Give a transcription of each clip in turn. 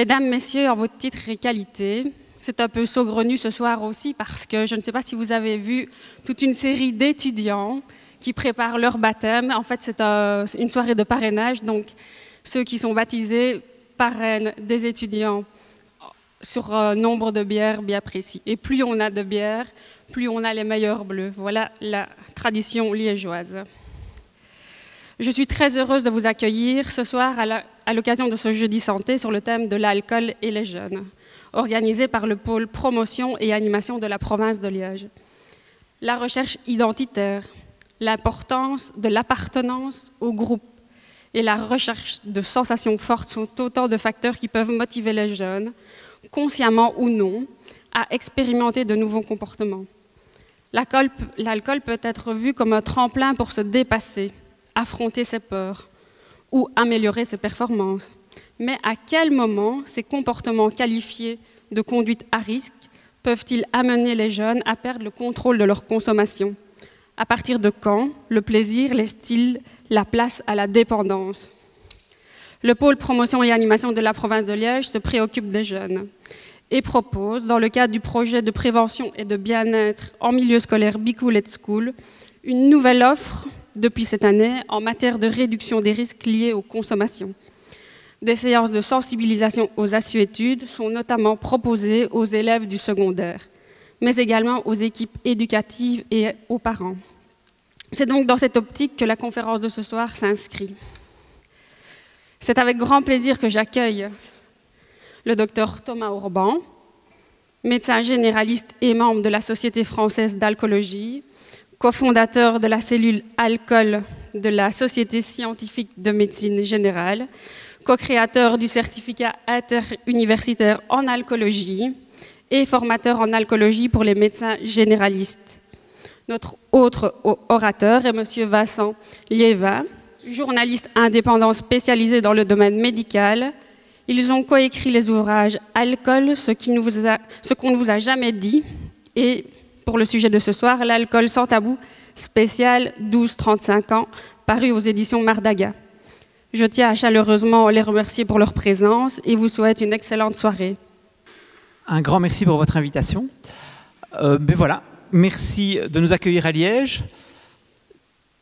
Mesdames, Messieurs, en votre titre et qualité, c'est un peu saugrenu ce soir aussi parce que je ne sais pas si vous avez vu toute une série d'étudiants qui préparent leur baptême. En fait, c'est une soirée de parrainage, donc ceux qui sont baptisés parrainent des étudiants sur un nombre de bières bien précis. Et plus on a de bières, plus on a les meilleurs bleus. Voilà la tradition liégeoise. Je suis très heureuse de vous accueillir ce soir à l'occasion de ce jeudi santé sur le thème de l'alcool et les jeunes, organisé par le pôle promotion et animation de la province de Liège. La recherche identitaire, l'importance de l'appartenance au groupe et la recherche de sensations fortes sont autant de facteurs qui peuvent motiver les jeunes, consciemment ou non, à expérimenter de nouveaux comportements. L'alcool peut être vu comme un tremplin pour se dépasser, affronter ses peurs ou améliorer ses performances. Mais à quel moment ces comportements qualifiés de conduite à risque peuvent-ils amener les jeunes à perdre le contrôle de leur consommation? À partir de quand le plaisir laisse-t-il la place à la dépendance? Le pôle promotion et animation de la province de Liège se préoccupe des jeunes et propose, dans le cadre du projet de prévention et de bien-être en milieu scolaire Be Cool at School, une nouvelle offre depuis cette année en matière de réduction des risques liés aux consommations. Des séances de sensibilisation aux assuétudes sont notamment proposées aux élèves du secondaire, mais également aux équipes éducatives et aux parents. C'est donc dans cette optique que la conférence de ce soir s'inscrit. C'est avec grand plaisir que j'accueille le docteur Thomas Orban, médecin généraliste et membre de la Société française d'alcoolologie, cofondateur de la cellule alcool de la Société scientifique de médecine générale, co-créateur du certificat interuniversitaire en alcoolologie et formateur en alcoolologie pour les médecins généralistes. Notre autre orateur est M. Vincent Liévin, journaliste indépendant spécialisé dans le domaine médical. Ils ont coécrit les ouvrages « Alcool, ce qu'on ne vous a jamais dit » et, pour le sujet de ce soir, « L'alcool sans tabou, spécial 12-35 ans », paru aux éditions Mardaga. Je tiens à chaleureusement les remercier pour leur présence et vous souhaite une excellente soirée. Un grand merci pour votre invitation. Mais voilà, merci de nous accueillir à Liège.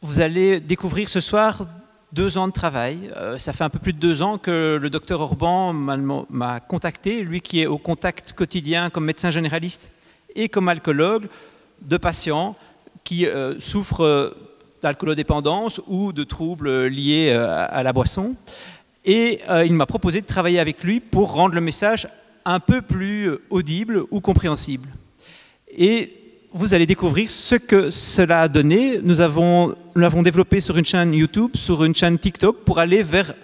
Vous allez découvrir ce soir 2 ans de travail. Ça fait un peu plus de 2 ans que le docteur Orban m'a contacté, lui qui est au contact quotidien comme médecin généraliste et comme alcoologue de patients qui souffrent d'alcoolodépendance ou de troubles liés à la boisson. Et il m'a proposé de travailler avec lui pour rendre le message un peu plus audible ou compréhensible. Et vous allez découvrir ce que cela a donné. Nous l'avons développé sur une chaîne YouTube, sur une chaîne TikTok, pour aller vers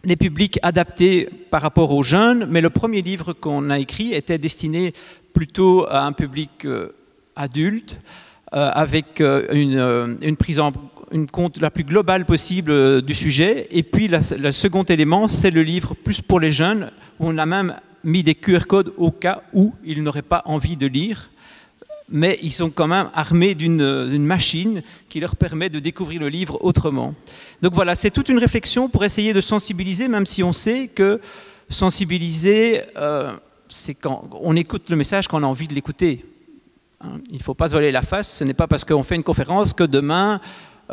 les publics adaptés par rapport aux jeunes. Mais le premier livre qu'on a écrit était destiné plutôt à un public adulte, avec une prise en compte la plus globale possible du sujet. Et puis le second élément, c'est le livre plus pour les jeunes, où on a même mis des QR codes au cas où ils n'auraient pas envie de lire. Mais ils sont quand même armés d'une machine qui leur permet de découvrir le livre autrement. Donc voilà, c'est toute une réflexion pour essayer de sensibiliser, même si on sait que sensibiliser, c'est quand on écoute le message quand on a envie de l'écouter. Il ne faut pas se voiler la face, ce n'est pas parce qu'on fait une conférence que demain,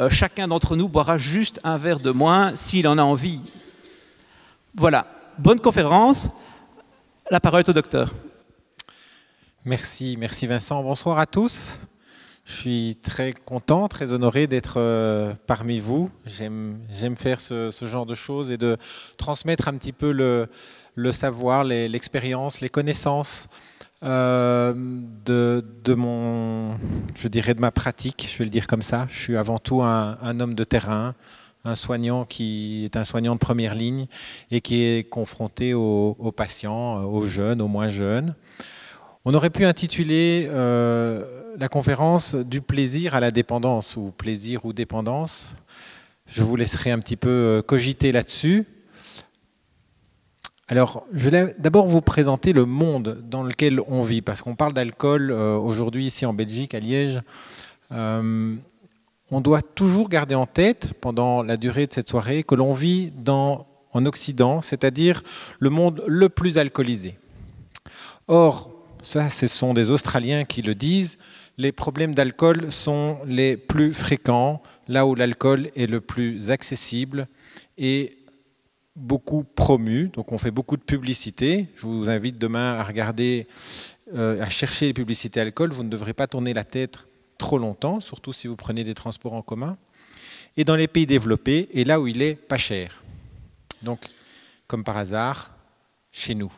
chacun d'entre nous boira juste un verre de moins s'il en a envie. Voilà, bonne conférence. La parole est au docteur. Merci Vincent. Bonsoir à tous. Je suis très content, très honoré d'être parmi vous. J'aime faire ce genre de choses et de transmettre un petit peu le savoir, l'expérience, les connaissances de ma pratique, je vais le dire comme ça. Je suis avant tout un homme de terrain, un soignant qui est un soignant de première ligne et qui est confronté aux patients, aux jeunes, aux moins jeunes. On aurait pu intituler la conférence « Du plaisir à la dépendance » ou « Plaisir ou dépendance ». Je vous laisserai un petit peu cogiter là-dessus. Alors, je vais d'abord vous présenter le monde dans lequel on vit, parce qu'on parle d'alcool aujourd'hui ici en Belgique, à Liège. On doit toujours garder en tête, pendant la durée de cette soirée, que l'on vit dans en Occident, c'est-à-dire le monde le plus alcoolisé. Or, ça, ce sont des Australiens qui le disent, les problèmes d'alcool sont les plus fréquents, là où l'alcool est le plus accessible et beaucoup promu. Donc on fait beaucoup de publicité. Je vous invite demain à regarder, à chercher les publicités alcool. Vous ne devrez pas tourner la tête trop longtemps, surtout si vous prenez des transports en commun. Et dans les pays développés, et là où il est pas cher. Donc, comme par hasard, chez nous.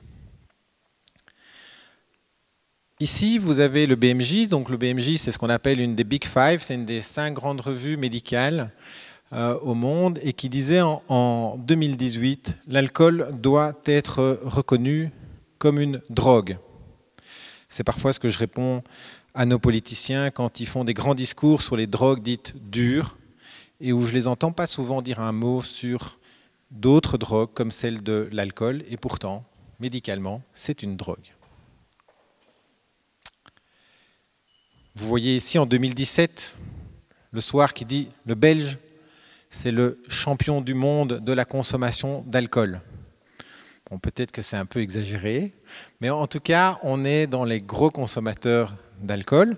Ici, vous avez le BMJ. Donc le BMJ, c'est ce qu'on appelle une des Big Five. C'est une des 5 grandes revues médicales au monde et qui disait en 2018, l'alcool doit être reconnu comme une drogue. C'est parfois ce que je réponds à nos politiciens quand ils font des grands discours sur les drogues dites dures et où je les entends pas souvent dire un mot sur d'autres drogues comme celle de l'alcool et pourtant, médicalement, c'est une drogue. Vous voyez ici en 2017, le soir qui dit le Belge, c'est le champion du monde de la consommation d'alcool. Bon, peut-être que c'est un peu exagéré, mais en tout cas, on est dans les gros consommateurs d'alcool.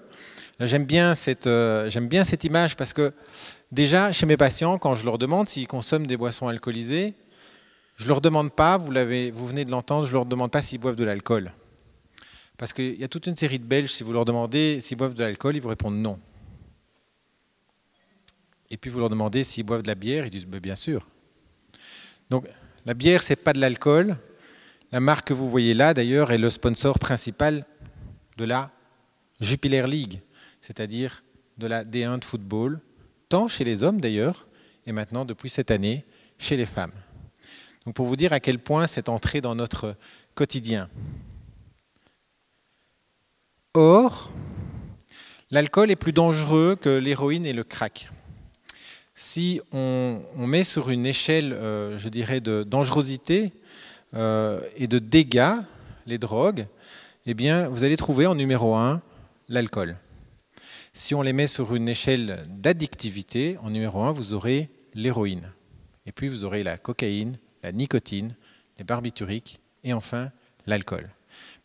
J'aime bien cette image parce que déjà, chez mes patients, quand je leur demande s'ils consomment des boissons alcoolisées, je ne leur demande pas, vous venez de l'entendre, je ne leur demande pas s'ils boivent de l'alcool. Parce qu'il y a toute une série de Belges, si vous leur demandez s'ils boivent de l'alcool, ils vous répondent non. Et puis vous leur demandez s'ils boivent de la bière, ils disent bien sûr. Donc la bière, ce n'est pas de l'alcool. La marque que vous voyez là, d'ailleurs, est le sponsor principal de la Jupiler League, c'est-à-dire de la D1 de football, tant chez les hommes d'ailleurs, et maintenant, depuis cette année, chez les femmes. Donc pour vous dire à quel point c'est entré dans notre quotidien. Or, l'alcool est plus dangereux que l'héroïne et le crack. Si on met sur une échelle, je dirais, de dangerosité et de dégâts les drogues, eh bien, vous allez trouver en numéro 1 l'alcool. Si on les met sur une échelle d'addictivité, en numéro 1, vous aurez l'héroïne. Et puis vous aurez la cocaïne, la nicotine, les barbituriques et enfin l'alcool.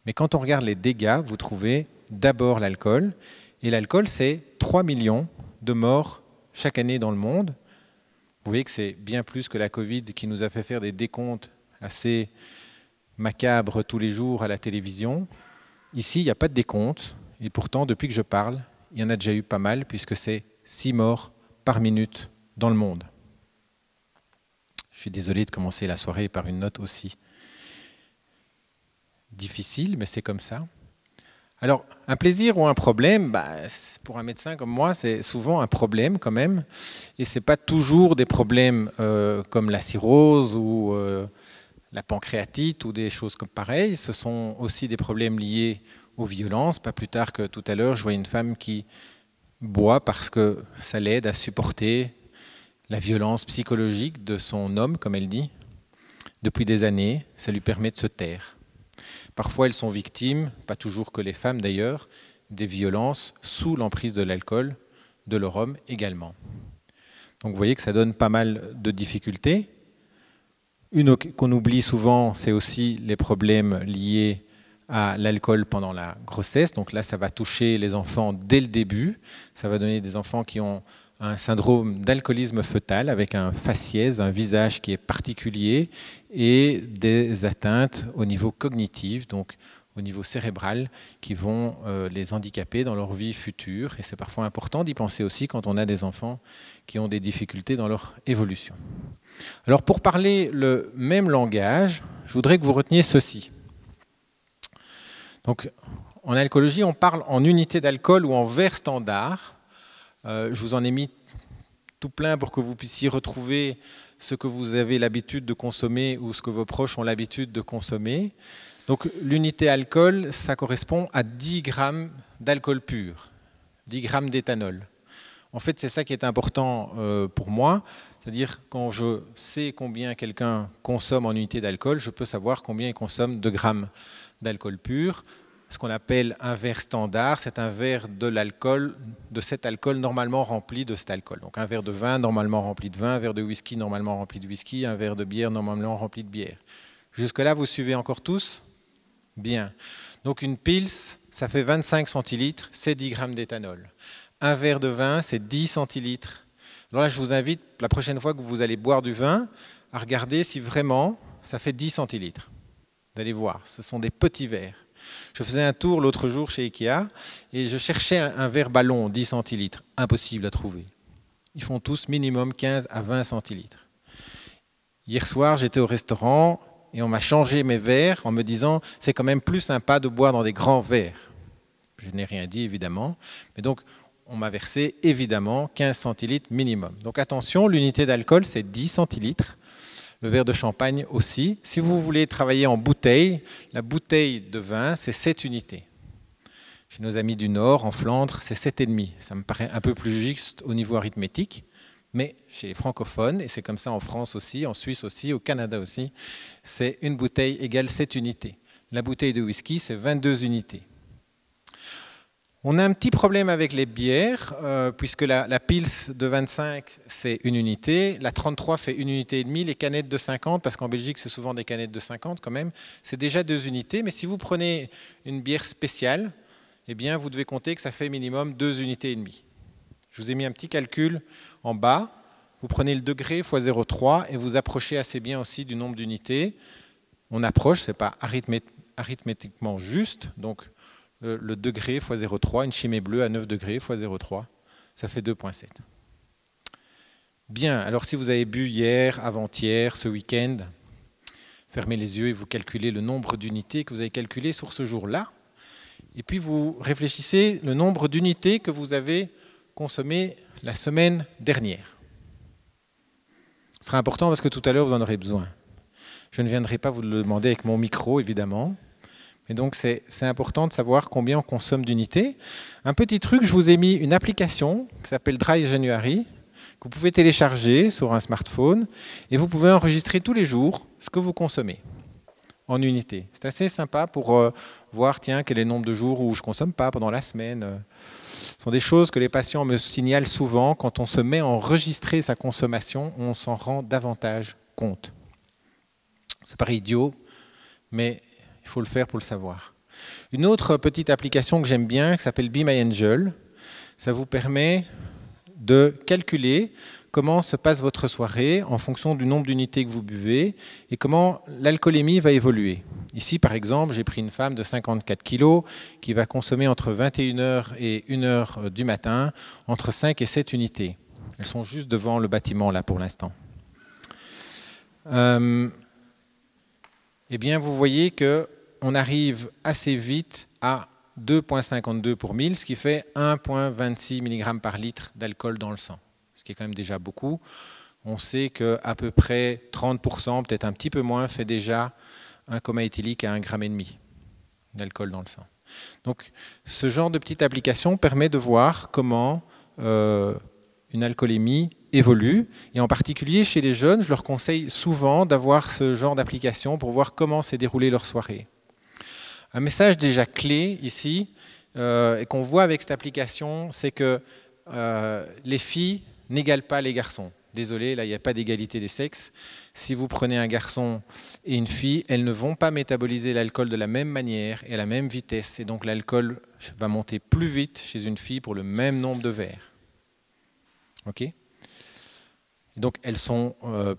Mais quand on regarde les dégâts, vous trouvez d'abord l'alcool. Et l'alcool, c'est 3 millions de morts chaque année dans le monde. Vous voyez que c'est bien plus que la Covid qui nous a fait faire des décomptes assez macabres tous les jours à la télévision. Ici, il n'y a pas de décompte. Et pourtant, depuis que je parle, il y en a déjà eu pas mal puisque c'est 6 morts par minute dans le monde. Je suis désolé de commencer la soirée par une note aussi difficile, mais c'est comme ça. Alors, un plaisir ou un problème, pour un médecin comme moi, c'est souvent un problème quand même. Et ce n'est pas toujours des problèmes comme la cirrhose ou la pancréatite ou des choses comme pareilles. Ce sont aussi des problèmes liés aux violences. Pas plus tard que tout à l'heure, je vois une femme qui boit parce que ça l'aide à supporter la violence psychologique de son homme, comme elle dit. Depuis des années, ça lui permet de se taire. Parfois, elles sont victimes, pas toujours que les femmes d'ailleurs, des violences sous l'emprise de l'alcool, de leur homme également. Donc vous voyez que ça donne pas mal de difficultés. Une qu'on oublie souvent, c'est aussi les problèmes liés à l'alcool pendant la grossesse. Donc là, ça va toucher les enfants dès le début. Ça va donner des enfants qui ont un syndrome d'alcoolisme fœtal avec un faciès, un visage qui est particulier et des atteintes au niveau cognitif, donc au niveau cérébral, qui vont les handicaper dans leur vie future. Et c'est parfois important d'y penser aussi quand on a des enfants qui ont des difficultés dans leur évolution. Alors pour parler le même langage, je voudrais que vous reteniez ceci. Donc en alcoolologie, on parle en unité d'alcool ou en verre standard. Je vous en ai mis tout plein pour que vous puissiez retrouver ce que vous avez l'habitude de consommer ou ce que vos proches ont l'habitude de consommer. Donc l'unité alcool, ça correspond à 10 grammes d'alcool pur, 10 grammes d'éthanol. En fait, c'est ça qui est important pour moi, c'est-à-dire quand je sais combien quelqu'un consomme en unité d'alcool, je peux savoir combien il consomme de grammes d'alcool pur. ce qu'on appelle un verre standard, c'est un verre de l'alcool, de cet alcool normalement rempli de cet alcool. Donc un verre de vin normalement rempli de vin, un verre de whisky normalement rempli de whisky, un verre de bière normalement rempli de bière. Jusque-là, vous suivez encore tous? Bien. Donc une pils, ça fait 25 centilitres, c'est 10 grammes d'éthanol. Un verre de vin, c'est 10 centilitres. Alors là, je vous invite, la prochaine fois que vous allez boire du vin, à regarder si vraiment ça fait 10 centilitres. Vous allez voir, ce sont des petits verres. Je faisais un tour l'autre jour chez Ikea et je cherchais un verre ballon 10 centilitres. Impossible à trouver. Ils font tous minimum 15 à 20 centilitres. Hier soir, j'étais au restaurant et on m'a changé mes verres en me disant « c'est quand même plus sympa de boire dans des grands verres ». Je n'ai rien dit évidemment, mais donc on m'a versé évidemment 15 centilitres minimum. Donc attention, l'unité d'alcool c'est 10 centilitres. Le verre de champagne aussi. Si vous voulez travailler en bouteille, la bouteille de vin, c'est 7 unités. Chez nos amis du Nord, en Flandre, c'est 7,5. Ça me paraît un peu plus juste au niveau arithmétique, mais chez les francophones, et c'est comme ça en France aussi, en Suisse aussi, au Canada aussi, c'est une bouteille égale 7 unités. La bouteille de whisky, c'est 22 unités. On a un petit problème avec les bières, puisque la Pils de 25, c'est une unité, la 33 fait une unité et demie, les canettes de 50, parce qu'en Belgique, c'est souvent des canettes de 50 quand même, c'est déjà 2 unités, mais si vous prenez une bière spéciale, eh bien, vous devez compter que ça fait minimum 2 unités et demie. Je vous ai mis un petit calcul en bas, vous prenez le degré x 0,3 et vous approchez assez bien aussi du nombre d'unités. On approche, ce n'est pas arithmétiquement juste, donc le degré x 0,3, une chimée bleue à 9 degrés x 0,3, ça fait 2,7. Bien, alors si vous avez bu hier, avant-hier, ce week-end, fermez les yeux et vous calculez le nombre d'unités que vous avez calculé sur ce jour-là. Et puis vous réfléchissez le nombre d'unités que vous avez consommées la semaine dernière. Ce sera important parce que tout à l'heure vous en aurez besoin. Je ne viendrai pas vous le demander avec mon micro, évidemment. Et donc, c'est important de savoir combien on consomme d'unités. Un petit truc, je vous ai mis une application qui s'appelle Dry January, que vous pouvez télécharger sur un smartphone, et vous pouvez enregistrer tous les jours ce que vous consommez en unités. C'est assez sympa pour voir, tiens, quel est le nombre de jours où je ne consomme pas pendant la semaine. Ce sont des choses que les patients me signalent souvent. Quand on se met à enregistrer sa consommation, on s'en rend davantage compte. Ça paraît idiot, mais il faut le faire pour le savoir. Une autre petite application que j'aime bien, qui s'appelle Be My Angel, ça vous permet de calculer comment se passe votre soirée en fonction du nombre d'unités que vous buvez et comment l'alcoolémie va évoluer. Ici, par exemple, j'ai pris une femme de 54 kg qui va consommer entre 21h et 1h du matin entre 5 et 7 unités. Elles sont juste devant le bâtiment là pour l'instant. Eh bien, vous voyez qu'on arrive assez vite à 2,52 pour 1000, ce qui fait 1,26 mg par litre d'alcool dans le sang, ce qui est quand même déjà beaucoup. On sait qu'à peu près 30%, peut-être un petit peu moins, fait déjà un coma éthylique à 1,5 g d'alcool dans le sang. Donc, ce genre de petite application permet de voir comment une alcoolémie évolue. Et en particulier chez les jeunes, je leur conseille souvent d'avoir ce genre d'application pour voir comment s'est déroulée leur soirée. Un message déjà clé ici, et qu'on voit avec cette application, c'est que les filles n'égalent pas les garçons. Désolé, là il n'y a pas d'égalité des sexes. Si vous prenez un garçon et une fille, elles ne vont pas métaboliser l'alcool de la même manière et à la même vitesse. Et donc l'alcool va monter plus vite chez une fille pour le même nombre de verres. Ok ? Donc elles sont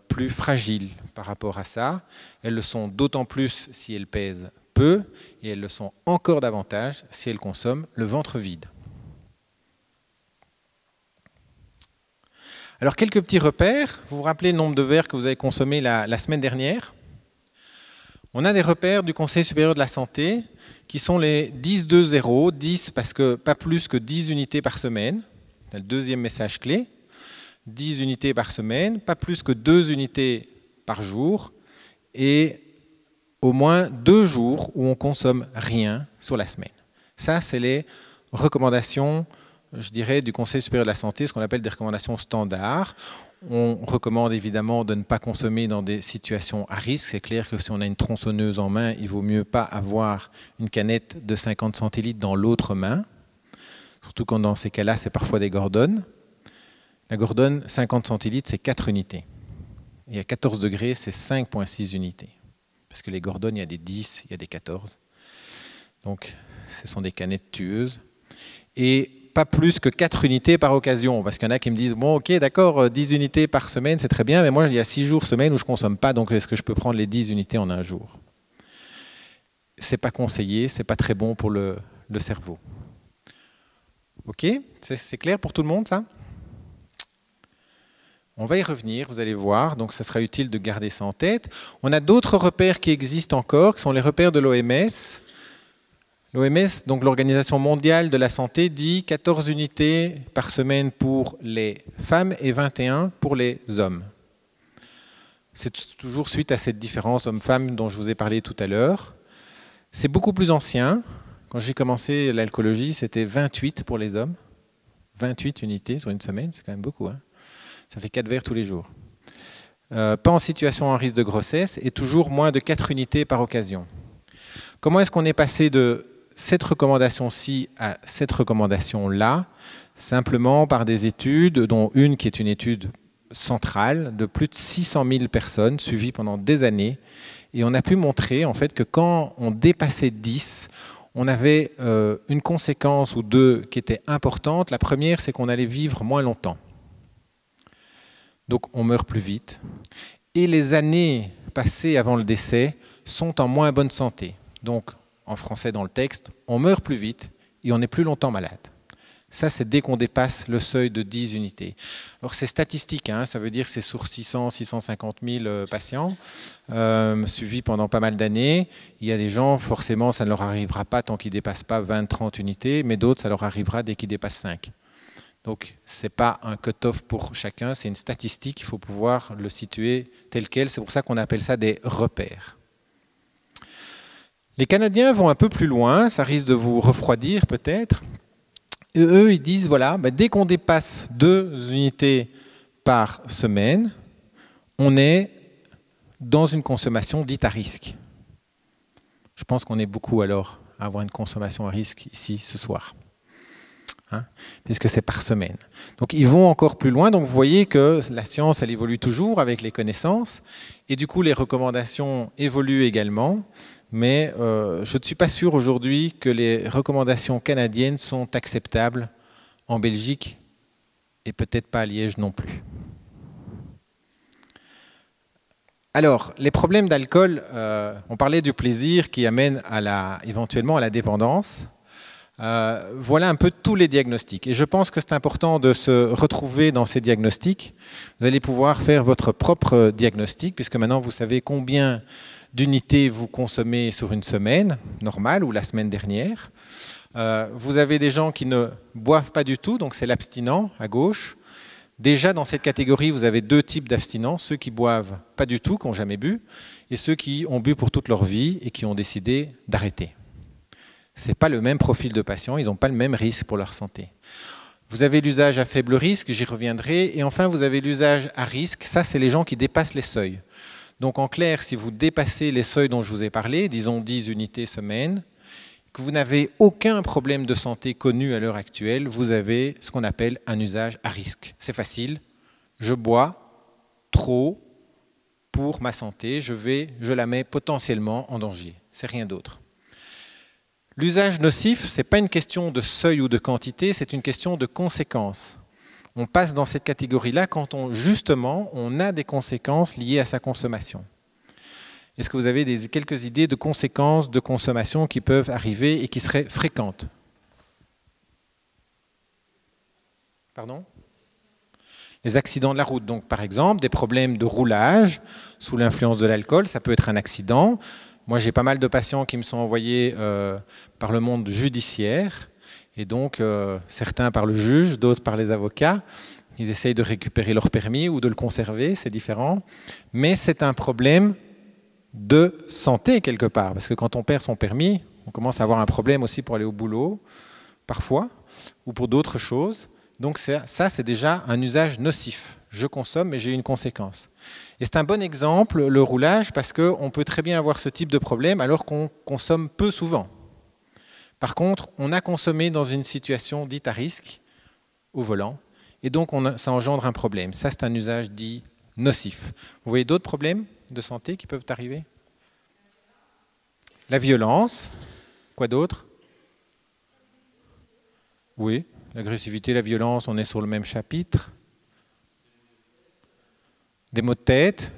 plus fragiles par rapport à ça. Elles le sont d'autant plus si elles pèsent peu, et elles le sont encore davantage si elles consomment le ventre vide. Alors quelques petits repères. Vous vous rappelez le nombre de verres que vous avez consommé la semaine dernière? On a des repères du Conseil supérieur de la santé qui sont les 10-2-0, 10 parce que pas plus que 10 unités par semaine. C'est le deuxième message clé. 10 unités par semaine, pas plus que 2 unités par jour et au moins 2 jours où on ne consomme rien sur la semaine. Ça, c'est les recommandations je dirais, du Conseil supérieur de la santé, ce qu'on appelle des recommandations standards. On recommande évidemment de ne pas consommer dans des situations à risque. C'est clair que si on a une tronçonneuse en main, il vaut mieux pas avoir une canette de 50 centilitres dans l'autre main, surtout quand dans ces cas-là, c'est parfois des Gordon. La Gordon, 50 centilitres, c'est 4 unités. Et à 14 degrés, c'est 5,6 unités. Parce que les Gordon, il y a des 10, il y a des 14. Donc, ce sont des canettes tueuses. Et pas plus que 4 unités par occasion. Parce qu'il y en a qui me disent, bon, ok, d'accord, 10 unités par semaine, c'est très bien, mais moi, il y a 6 jours semaine où je ne consomme pas, donc est-ce que je peux prendre les 10 unités en un jour? Ce n'est pas conseillé, ce n'est pas très bon pour le cerveau. Ok? C'est clair pour tout le monde, ça? On va y revenir, vous allez voir, donc ça sera utile de garder ça en tête. On a d'autres repères qui existent encore, qui sont les repères de l'OMS. L'OMS, donc l'Organisation mondiale de la santé, dit 14 unités par semaine pour les femmes et 21 pour les hommes. C'est toujours suite à cette différence homme-femme dont je vous ai parlé tout à l'heure. C'est beaucoup plus ancien. Quand j'ai commencé l'alcoolologie, c'était 28 pour les hommes. 28 unités sur une semaine, c'est quand même beaucoup, hein. Ça fait 4 verres tous les jours. Pas en situation en risque de grossesse et toujours moins de 4 unités par occasion. Comment est-ce qu'on est passé de cette recommandation-ci à cette recommandation-là? Simplement par des études, dont une qui est une étude centrale de plus de 600 000 personnes suivies pendant des années. Et on a pu montrer en fait que quand on dépassait 10, on avait une conséquence ou deux qui étaient importantes. La première, c'est qu'on allait vivre moins longtemps. Donc on meurt plus vite. Et les années passées avant le décès sont en moins bonne santé. Donc, en français dans le texte, on meurt plus vite et on est plus longtemps malade. Ça, c'est dès qu'on dépasse le seuil de 10 unités. Alors, c'est statistique, hein, ça veut dire que c'est sur 600, 650 000 patients, suivis pendant pas mal d'années. Il y a des gens, forcément, ça ne leur arrivera pas tant qu'ils ne dépassent pas 20, 30 unités, mais d'autres, ça leur arrivera dès qu'ils dépassent 5. Donc, ce n'est pas un cut-off pour chacun, c'est une statistique, il faut pouvoir le situer tel quel. C'est pour ça qu'on appelle ça des repères. Les Canadiens vont un peu plus loin, ça risque de vous refroidir peut-être. Eux, ils disent, voilà, dès qu'on dépasse 2 unités par semaine, on est dans une consommation dite à risque. Je pense qu'on est beaucoup alors à avoir une consommation à risque ici ce soir. Hein, puisque c'est par semaine. Donc ils vont encore plus loin, donc vous voyez que la science elle évolue toujours avec les connaissances, et du coup les recommandations évoluent également, mais je ne suis pas sûr aujourd'hui que les recommandations canadiennes sont acceptables en Belgique, et peut-être pas à Liège non plus. Alors, les problèmes d'alcool, on parlait du plaisir qui amène éventuellement à la dépendance. Voilà un peu tous les diagnostics. Et je pense que c'est important de se retrouver dans ces diagnostics. Vous allez pouvoir faire votre propre diagnostic, puisque maintenant vous savez combien d'unités vous consommez sur une semaine normale ou la semaine dernière. Vous avez des gens qui ne boivent pas du tout, donc c'est l'abstinent à gauche. Déjà dans cette catégorie, vous avez 2 types d'abstinents, ceux qui boivent pas du tout, qui n'ont jamais bu, et ceux qui ont bu pour toute leur vie et qui ont décidé d'arrêter. Ce n'est pas le même profil de patient, ils n'ont pas le même risque pour leur santé. Vous avez l'usage à faible risque, j'y reviendrai, et enfin vous avez l'usage à risque, ça c'est les gens qui dépassent les seuils. Donc en clair, si vous dépassez les seuils dont je vous ai parlé, disons 10 unités semaine, que vous n'avez aucun problème de santé connu à l'heure actuelle, vous avez ce qu'on appelle un usage à risque. C'est facile, je bois trop pour ma santé, je la mets potentiellement en danger, c'est rien d'autre. L'usage nocif, ce n'est pas une question de seuil ou de quantité, c'est une question de conséquences. On passe dans cette catégorie-là quand justement on a des conséquences liées à sa consommation. Est-ce que vous avez quelques idées de conséquences de consommation qui peuvent arriver et qui seraient fréquentes? Pardon? Les accidents de la route, donc par exemple des problèmes de roulage sous l'influence de l'alcool, ça peut être un accident. Moi, j'ai pas mal de patients qui me sont envoyés par le monde judiciaire, et donc certains par le juge, d'autres par les avocats. Ils essayent de récupérer leur permis ou de le conserver, c'est différent. Mais c'est un problème de santé quelque part, parce que quand on perd son permis, on commence à avoir un problème aussi pour aller au boulot, parfois. ou pour d'autres choses. Donc ça, c'est déjà un usage nocif. Je consomme, mais j'ai une conséquence. Et c'est un bon exemple, le roulage, parce qu'on peut très bien avoir ce type de problème alors qu'on consomme peu souvent. Par contre, on a consommé dans une situation dite à risque, au volant, et donc ça engendre un problème. Ça, c'est un usage dit nocif. Vous voyez d'autres problèmes de santé qui peuvent arriver? La violence. Quoi d'autre? Oui, l'agressivité, la violence, on est sur le même chapitre. Des maux de tête,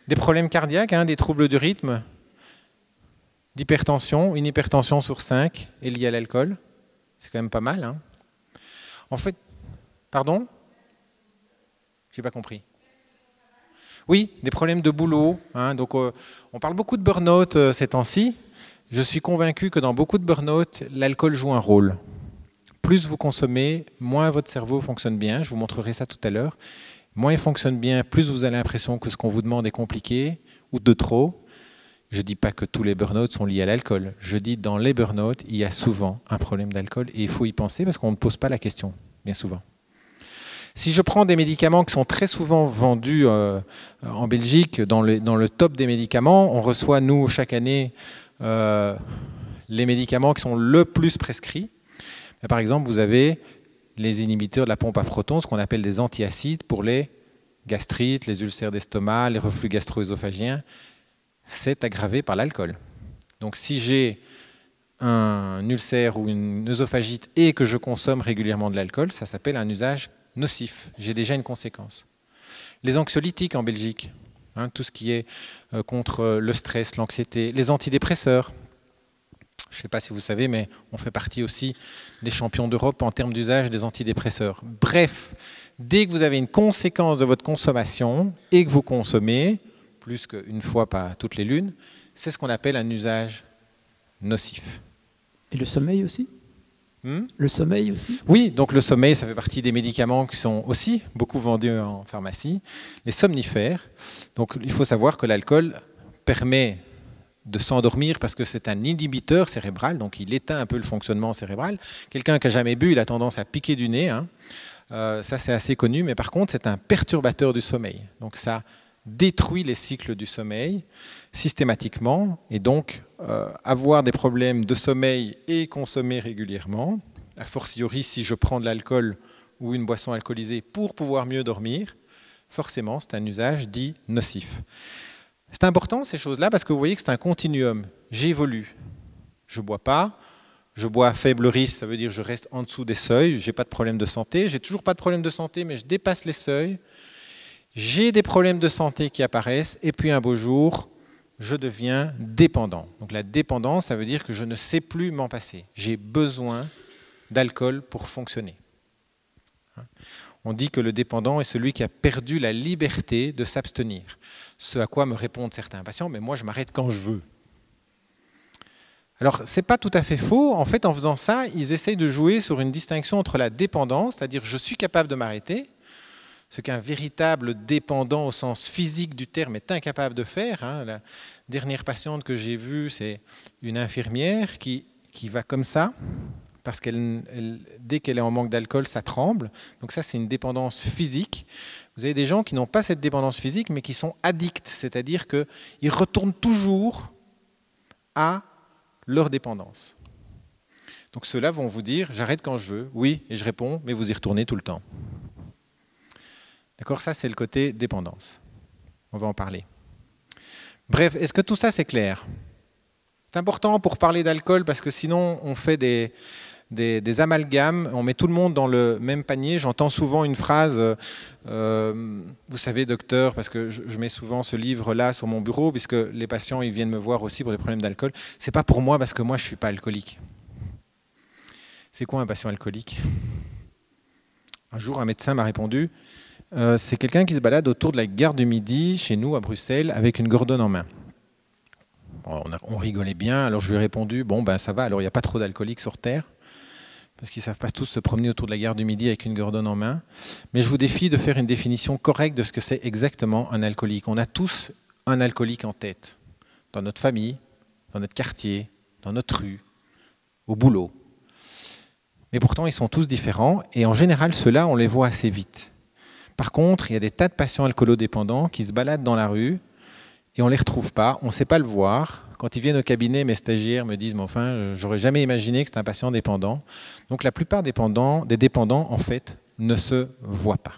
des problèmes cardiaques, hein, des troubles du rythme, d'hypertension. Une hypertension sur 5 est liée à l'alcool. C'est quand même pas mal. Hein. En fait, pardon? J'ai pas compris. Oui, des problèmes de boulot. Hein, donc, on parle beaucoup de burn-out ces temps-ci. Je suis convaincu que dans beaucoup de burn-out, l'alcool joue un rôle. Plus vous consommez, moins votre cerveau fonctionne bien. Je vous montrerai ça tout à l'heure. Moins il fonctionne bien, plus vous avez l'impression que ce qu'on vous demande est compliqué ou de trop. Je ne dis pas que tous les burn-out sont liés à l'alcool. Je dis dans les burn-out, il y a souvent un problème d'alcool et il faut y penser parce qu'on ne pose pas la question, bien souvent. Si je prends des médicaments qui sont très souvent vendus en Belgique, dans le top des médicaments, on reçoit, nous, chaque année, les médicaments qui sont le plus prescrits. Par exemple, vous avez les inhibiteurs de la pompe à protons, ce qu'on appelle des antiacides pour les gastrites, les ulcères d'estomac, les reflux gastro-œsophagiens. C'est aggravé par l'alcool. Donc si j'ai un ulcère ou une œsophagite et que je consomme régulièrement de l'alcool, ça s'appelle un usage nocif. J'ai déjà une conséquence. Les anxiolytiques en Belgique, hein, tout ce qui est contre le stress, l'anxiété, les antidépresseurs. Je ne sais pas si vous savez, mais on fait partie aussi des champions d'Europe en termes d'usage des antidépresseurs. Bref, dès que vous avez une conséquence de votre consommation et que vous consommez, plus qu'une fois par toutes les lunes, c'est ce qu'on appelle un usage nocif. Et le sommeil aussi? Le sommeil aussi? Oui, donc le sommeil, ça fait partie des médicaments qui sont aussi beaucoup vendus en pharmacie. Les somnifères. Donc il faut savoir que l'alcool permet de s'endormir parce que c'est un inhibiteur cérébral, donc il éteint un peu le fonctionnement cérébral. Quelqu'un qui n'a jamais bu, il a tendance à piquer du nez. Hein. Ça, c'est assez connu, mais par contre, c'est un perturbateur du sommeil. Donc ça détruit les cycles du sommeil systématiquement, et donc avoir des problèmes de sommeil et consommer régulièrement, a fortiori si je prends de l'alcool ou une boisson alcoolisée pour pouvoir mieux dormir, forcément, c'est un usage dit nocif. C'est important ces choses-là parce que vous voyez que c'est un continuum. J'évolue. Je ne bois pas. Je bois à faible risque, ça veut dire que je reste en dessous des seuils. Je n'ai pas de problème de santé. J'ai toujours pas de problème de santé, mais je dépasse les seuils. J'ai des problèmes de santé qui apparaissent. Et puis un beau jour, je deviens dépendant. Donc la dépendance, ça veut dire que je ne sais plus m'en passer. J'ai besoin d'alcool pour fonctionner. On dit que le dépendant est celui qui a perdu la liberté de s'abstenir. Ce à quoi me répondent certains patients, mais moi je m'arrête quand je veux. Alors ce n'est pas tout à fait faux. En fait, en faisant ça, ils essayent de jouer sur une distinction entre la dépendance, c'est-à-dire je suis capable de m'arrêter, ce qu'un véritable dépendant au sens physique du terme est incapable de faire. Hein. La dernière patiente que j'ai vue, c'est une infirmière qui va comme ça, parce que dès qu'elle est en manque d'alcool, ça tremble. Donc ça, c'est une dépendance physique. Vous avez des gens qui n'ont pas cette dépendance physique, mais qui sont addicts, c'est-à-dire qu'ils retournent toujours à leur dépendance. Donc ceux-là vont vous dire, j'arrête quand je veux, oui, et je réponds, mais vous y retournez tout le temps. D'accord, ça c'est le côté dépendance. On va en parler. Bref, est-ce que tout ça c'est clair? C'est important pour parler d'alcool parce que sinon on fait des amalgames, on met tout le monde dans le même panier. J'entends souvent une phrase, vous savez docteur, parce que je mets souvent ce livre-là sur mon bureau, puisque les patients ils viennent me voir aussi pour des problèmes d'alcool. C'est pas pour moi parce que moi je suis pas alcoolique. C'est quoi un patient alcoolique? Un jour un médecin m'a répondu, c'est quelqu'un qui se balade autour de la gare du Midi, chez nous à Bruxelles, avec une gordone en main. On rigolait bien, alors je lui ai répondu, bon ben ça va, alors il n'y a pas trop d'alcooliques sur Terre, parce qu'ils ne savent pas tous se promener autour de la gare du Midi avec une gordone en main. Mais je vous défie de faire une définition correcte de ce que c'est exactement un alcoolique. On a tous un alcoolique en tête, dans notre famille, dans notre quartier, dans notre rue, au boulot. Mais pourtant, ils sont tous différents et en général, ceux-là, on les voit assez vite. Par contre, il y a des tas de patients alcoolodépendants qui se baladent dans la rue et on ne les retrouve pas, on ne sait pas le voir. Quand ils viennent au cabinet, mes stagiaires me disent « mais enfin, j'aurais jamais imaginé que c'était un patient dépendant ». Donc la plupart des dépendants, en fait, ne se voient pas.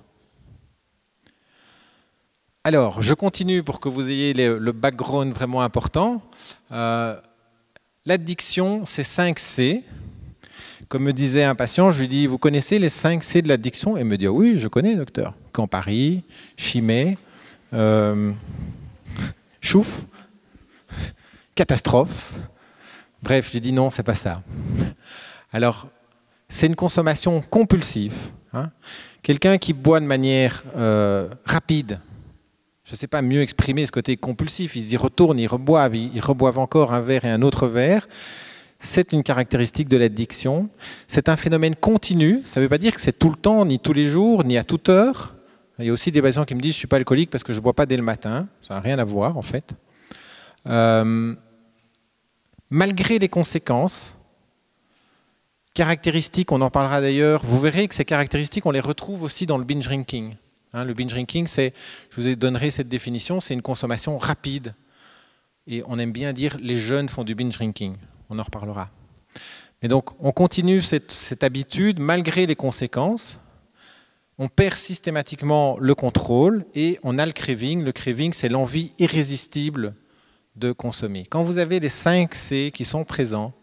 Alors, je continue pour que vous ayez le background vraiment important. L'addiction, c'est 5 C. Comme me disait un patient, je lui dis, vous connaissez les 5 C de l'addiction? Et il me dit, oui, je connais, docteur. Campari, Chimay, chouf, catastrophe. Bref, je lui dis, non, c'est pas ça. Alors, c'est une consommation compulsive. Hein. Quelqu'un qui boit de manière rapide, je ne sais pas mieux exprimer ce côté compulsif, ils y retournent, ils reboivent encore un verre et un autre verre. C'est une caractéristique de l'addiction. C'est un phénomène continu. Ça ne veut pas dire que c'est tout le temps, ni tous les jours, ni à toute heure. Il y a aussi des patients qui me disent « je ne suis pas alcoolique parce que je ne bois pas dès le matin ». Ça n'a rien à voir, en fait. Malgré les conséquences, caractéristiques, on en parlera d'ailleurs, vous verrez que ces caractéristiques, on les retrouve aussi dans le binge drinking. Hein, le binge drinking, je vous donnerai cette définition, c'est une consommation rapide. Et on aime bien dire « les jeunes font du binge drinking ». On en reparlera. Mais donc, on continue cette habitude malgré les conséquences. On perd systématiquement le contrôle et on a le craving. Le craving, c'est l'envie irrésistible de consommer. Quand vous avez les 5 C qui sont présents,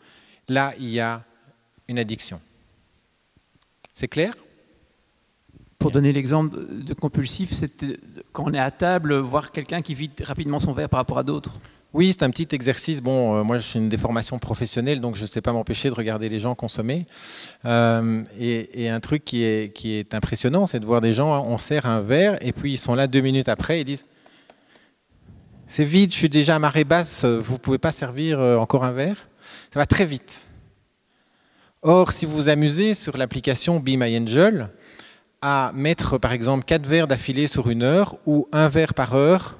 là, il y a une addiction. C'est clair ? Pour donner l'exemple de compulsif, c'est quand on est à table, voir quelqu'un qui vide rapidement son verre par rapport à d'autres. Oui, c'est un petit exercice. Bon, moi, je suis une déformation professionnelle, donc je ne sais pas m'empêcher de regarder les gens consommer. Et un truc qui est impressionnant, c'est de voir des gens, on sert un verre, et puis ils sont là 2 minutes après, ils disent « c'est vide, je suis déjà à marée basse, vous ne pouvez pas servir encore un verre ?» Ça va très vite. Or, si vous vous amusez sur l'application Be My Angel, à mettre par exemple 4 verres d'affilée sur 1 heure, ou 1 verre par heure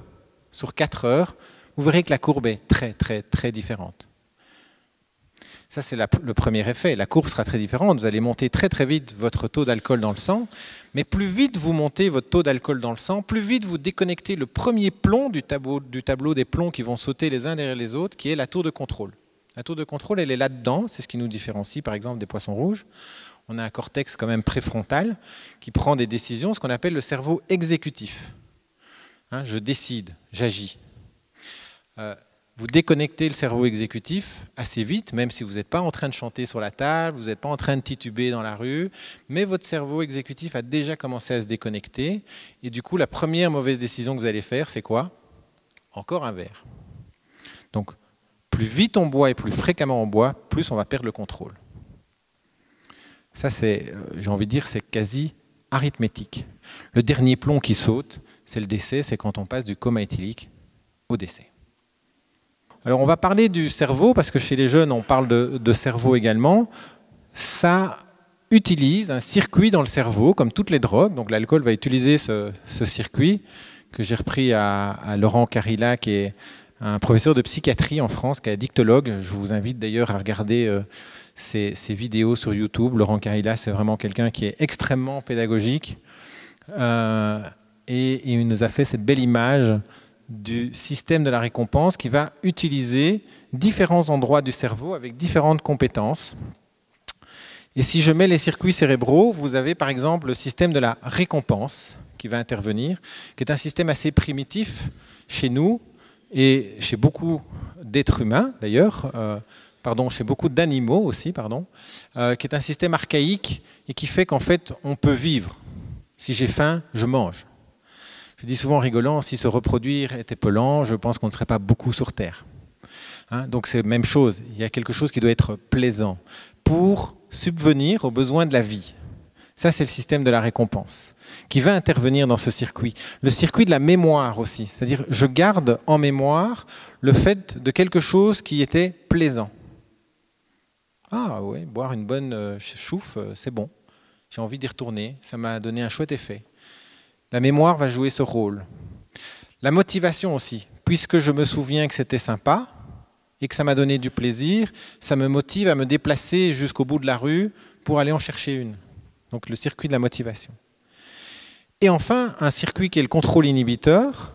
sur 4 heures, vous verrez que la courbe est très, très, très différente. Ça, c'est le premier effet. La courbe sera très différente. Vous allez monter très, très vite votre taux d'alcool dans le sang. Mais plus vite vous montez votre taux d'alcool dans le sang, plus vite vous déconnectez le premier plomb du tableau des plombs qui vont sauter les uns derrière les autres, qui est la tour de contrôle. La tour de contrôle, elle est là-dedans. C'est ce qui nous différencie, par exemple, des poissons rouges. On a un cortex quand même préfrontal qui prend des décisions, ce qu'on appelle le cerveau exécutif. Hein, je décide, j'agis. Vous déconnectez le cerveau exécutif assez vite, même si vous n'êtes pas en train de chanter sur la table, vous n'êtes pas en train de tituber dans la rue, mais votre cerveau exécutif a déjà commencé à se déconnecter. Et du coup, la première mauvaise décision que vous allez faire, c'est quoi? Encore un verre. Donc, plus vite on boit et plus fréquemment on boit, plus on va perdre le contrôle. Ça, c'est, j'ai envie de dire, c'est quasi arithmétique. Le dernier plomb qui saute, c'est le décès, c'est quand on passe du coma éthylique au décès. Alors on va parler du cerveau, parce que chez les jeunes on parle de cerveau également. Ça utilise un circuit dans le cerveau, comme toutes les drogues. Donc l'alcool va utiliser ce circuit que j'ai repris à Laurent Carilla, qui est un professeur de psychiatrie en France, qui est addictologue. Je vous invite d'ailleurs à regarder ses vidéos sur YouTube. Laurent Carilla, c'est vraiment quelqu'un qui est extrêmement pédagogique. Et il nous a fait cette belle image du système de la récompense qui va utiliser différents endroits du cerveau avec différentes compétences. Et si je mets les circuits cérébraux, vous avez par exemple le système de la récompense qui va intervenir, qui est un système assez primitif chez nous et chez beaucoup d'êtres humains d'ailleurs, chez beaucoup d'animaux aussi, qui est un système archaïque et qui fait qu'en fait on peut vivre. Si j'ai faim, je mange. Je dis souvent en rigolant, si se reproduire était pelant, je pense qu'on ne serait pas beaucoup sur Terre. Hein, donc c'est la même chose, il y a quelque chose qui doit être plaisant pour subvenir aux besoins de la vie. Ça, c'est le système de la récompense qui va intervenir dans ce circuit. Le circuit de la mémoire aussi, c'est-à-dire je garde en mémoire le fait de quelque chose qui était plaisant. Ah oui, boire une bonne chouffe, c'est bon. J'ai envie d'y retourner, ça m'a donné un chouette effet. La mémoire va jouer ce rôle. La motivation aussi, puisque je me souviens que c'était sympa et que ça m'a donné du plaisir, ça me motive à me déplacer jusqu'au bout de la rue pour aller en chercher une. Donc le circuit de la motivation. Et enfin, un circuit qui est le contrôle inhibiteur,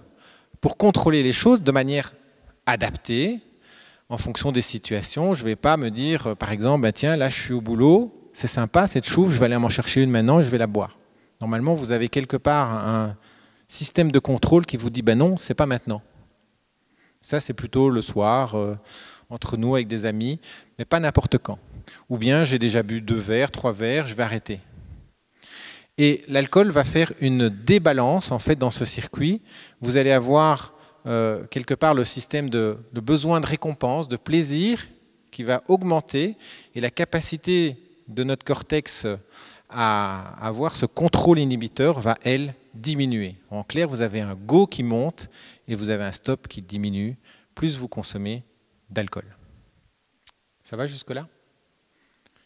pour contrôler les choses de manière adaptée, en fonction des situations. Je ne vais pas me dire, par exemple, ben tiens, là je suis au boulot, c'est sympa cette chouffe, je vais aller m'en chercher une maintenant et je vais la boire. Normalement, vous avez quelque part un système de contrôle qui vous dit, ben non, c'est pas maintenant. Ça, c'est plutôt le soir, entre nous, avec des amis, mais pas n'importe quand. Ou bien, j'ai déjà bu 2 verres, 3 verres, je vais arrêter. Et l'alcool va faire une débalance en fait dans ce circuit. Vous allez avoir quelque part le système de besoin de récompense, de plaisir qui va augmenter et la capacité de notre cortex à avoir ce contrôle inhibiteur va, elle, diminuer. En clair, vous avez un go qui monte et vous avez un stop qui diminue plus vous consommez d'alcool. Ça va jusque-là ?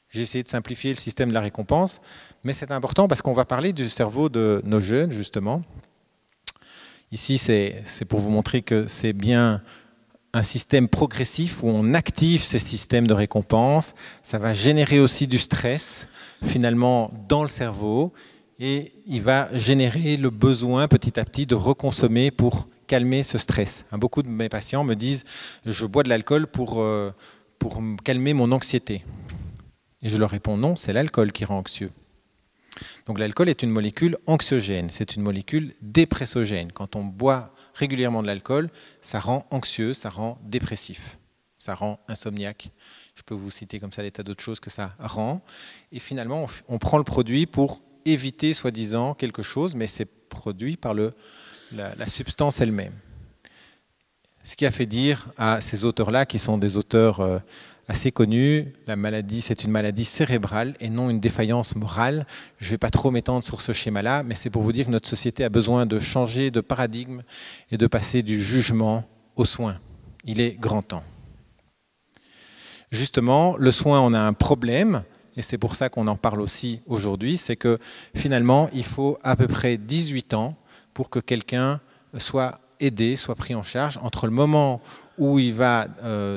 J'ai essayé de simplifier le système de la récompense, mais c'est important parce qu'on va parler du cerveau de nos jeunes, justement. Ici, c'est pour vous montrer que c'est bien un système progressif où on active ces systèmes de récompense. Ça va générer aussi du stress, finalement, dans le cerveau, et il va générer le besoin, petit à petit, de reconsommer pour calmer ce stress. Beaucoup de mes patients me disent « je bois de l'alcool pour calmer mon anxiété ». Et je leur réponds non, c'est l'alcool qui rend anxieux. Donc l'alcool est une molécule anxiogène, c'est une molécule dépressogène. Quand on boit régulièrement de l'alcool, ça rend anxieux, ça rend dépressif, ça rend insomniaque. Je peux vous citer comme ça des tas d'autres choses que ça rend. Et finalement, on prend le produit pour éviter, soi-disant, quelque chose, mais c'est produit par la substance elle-même. Ce qui a fait dire à ces auteurs-là, qui sont des auteurs assez connus, la maladie, c'est une maladie cérébrale et non une défaillance morale. Je ne vais pas trop m'étendre sur ce schéma-là, mais c'est pour vous dire que notre société a besoin de changer de paradigme et de passer du jugement au soin. Il est grand temps. Justement, le soin, on a un problème, et c'est pour ça qu'on en parle aussi aujourd'hui, c'est que finalement, il faut à peu près 18 ans pour que quelqu'un soit aidé, soit pris en charge, entre le moment où il va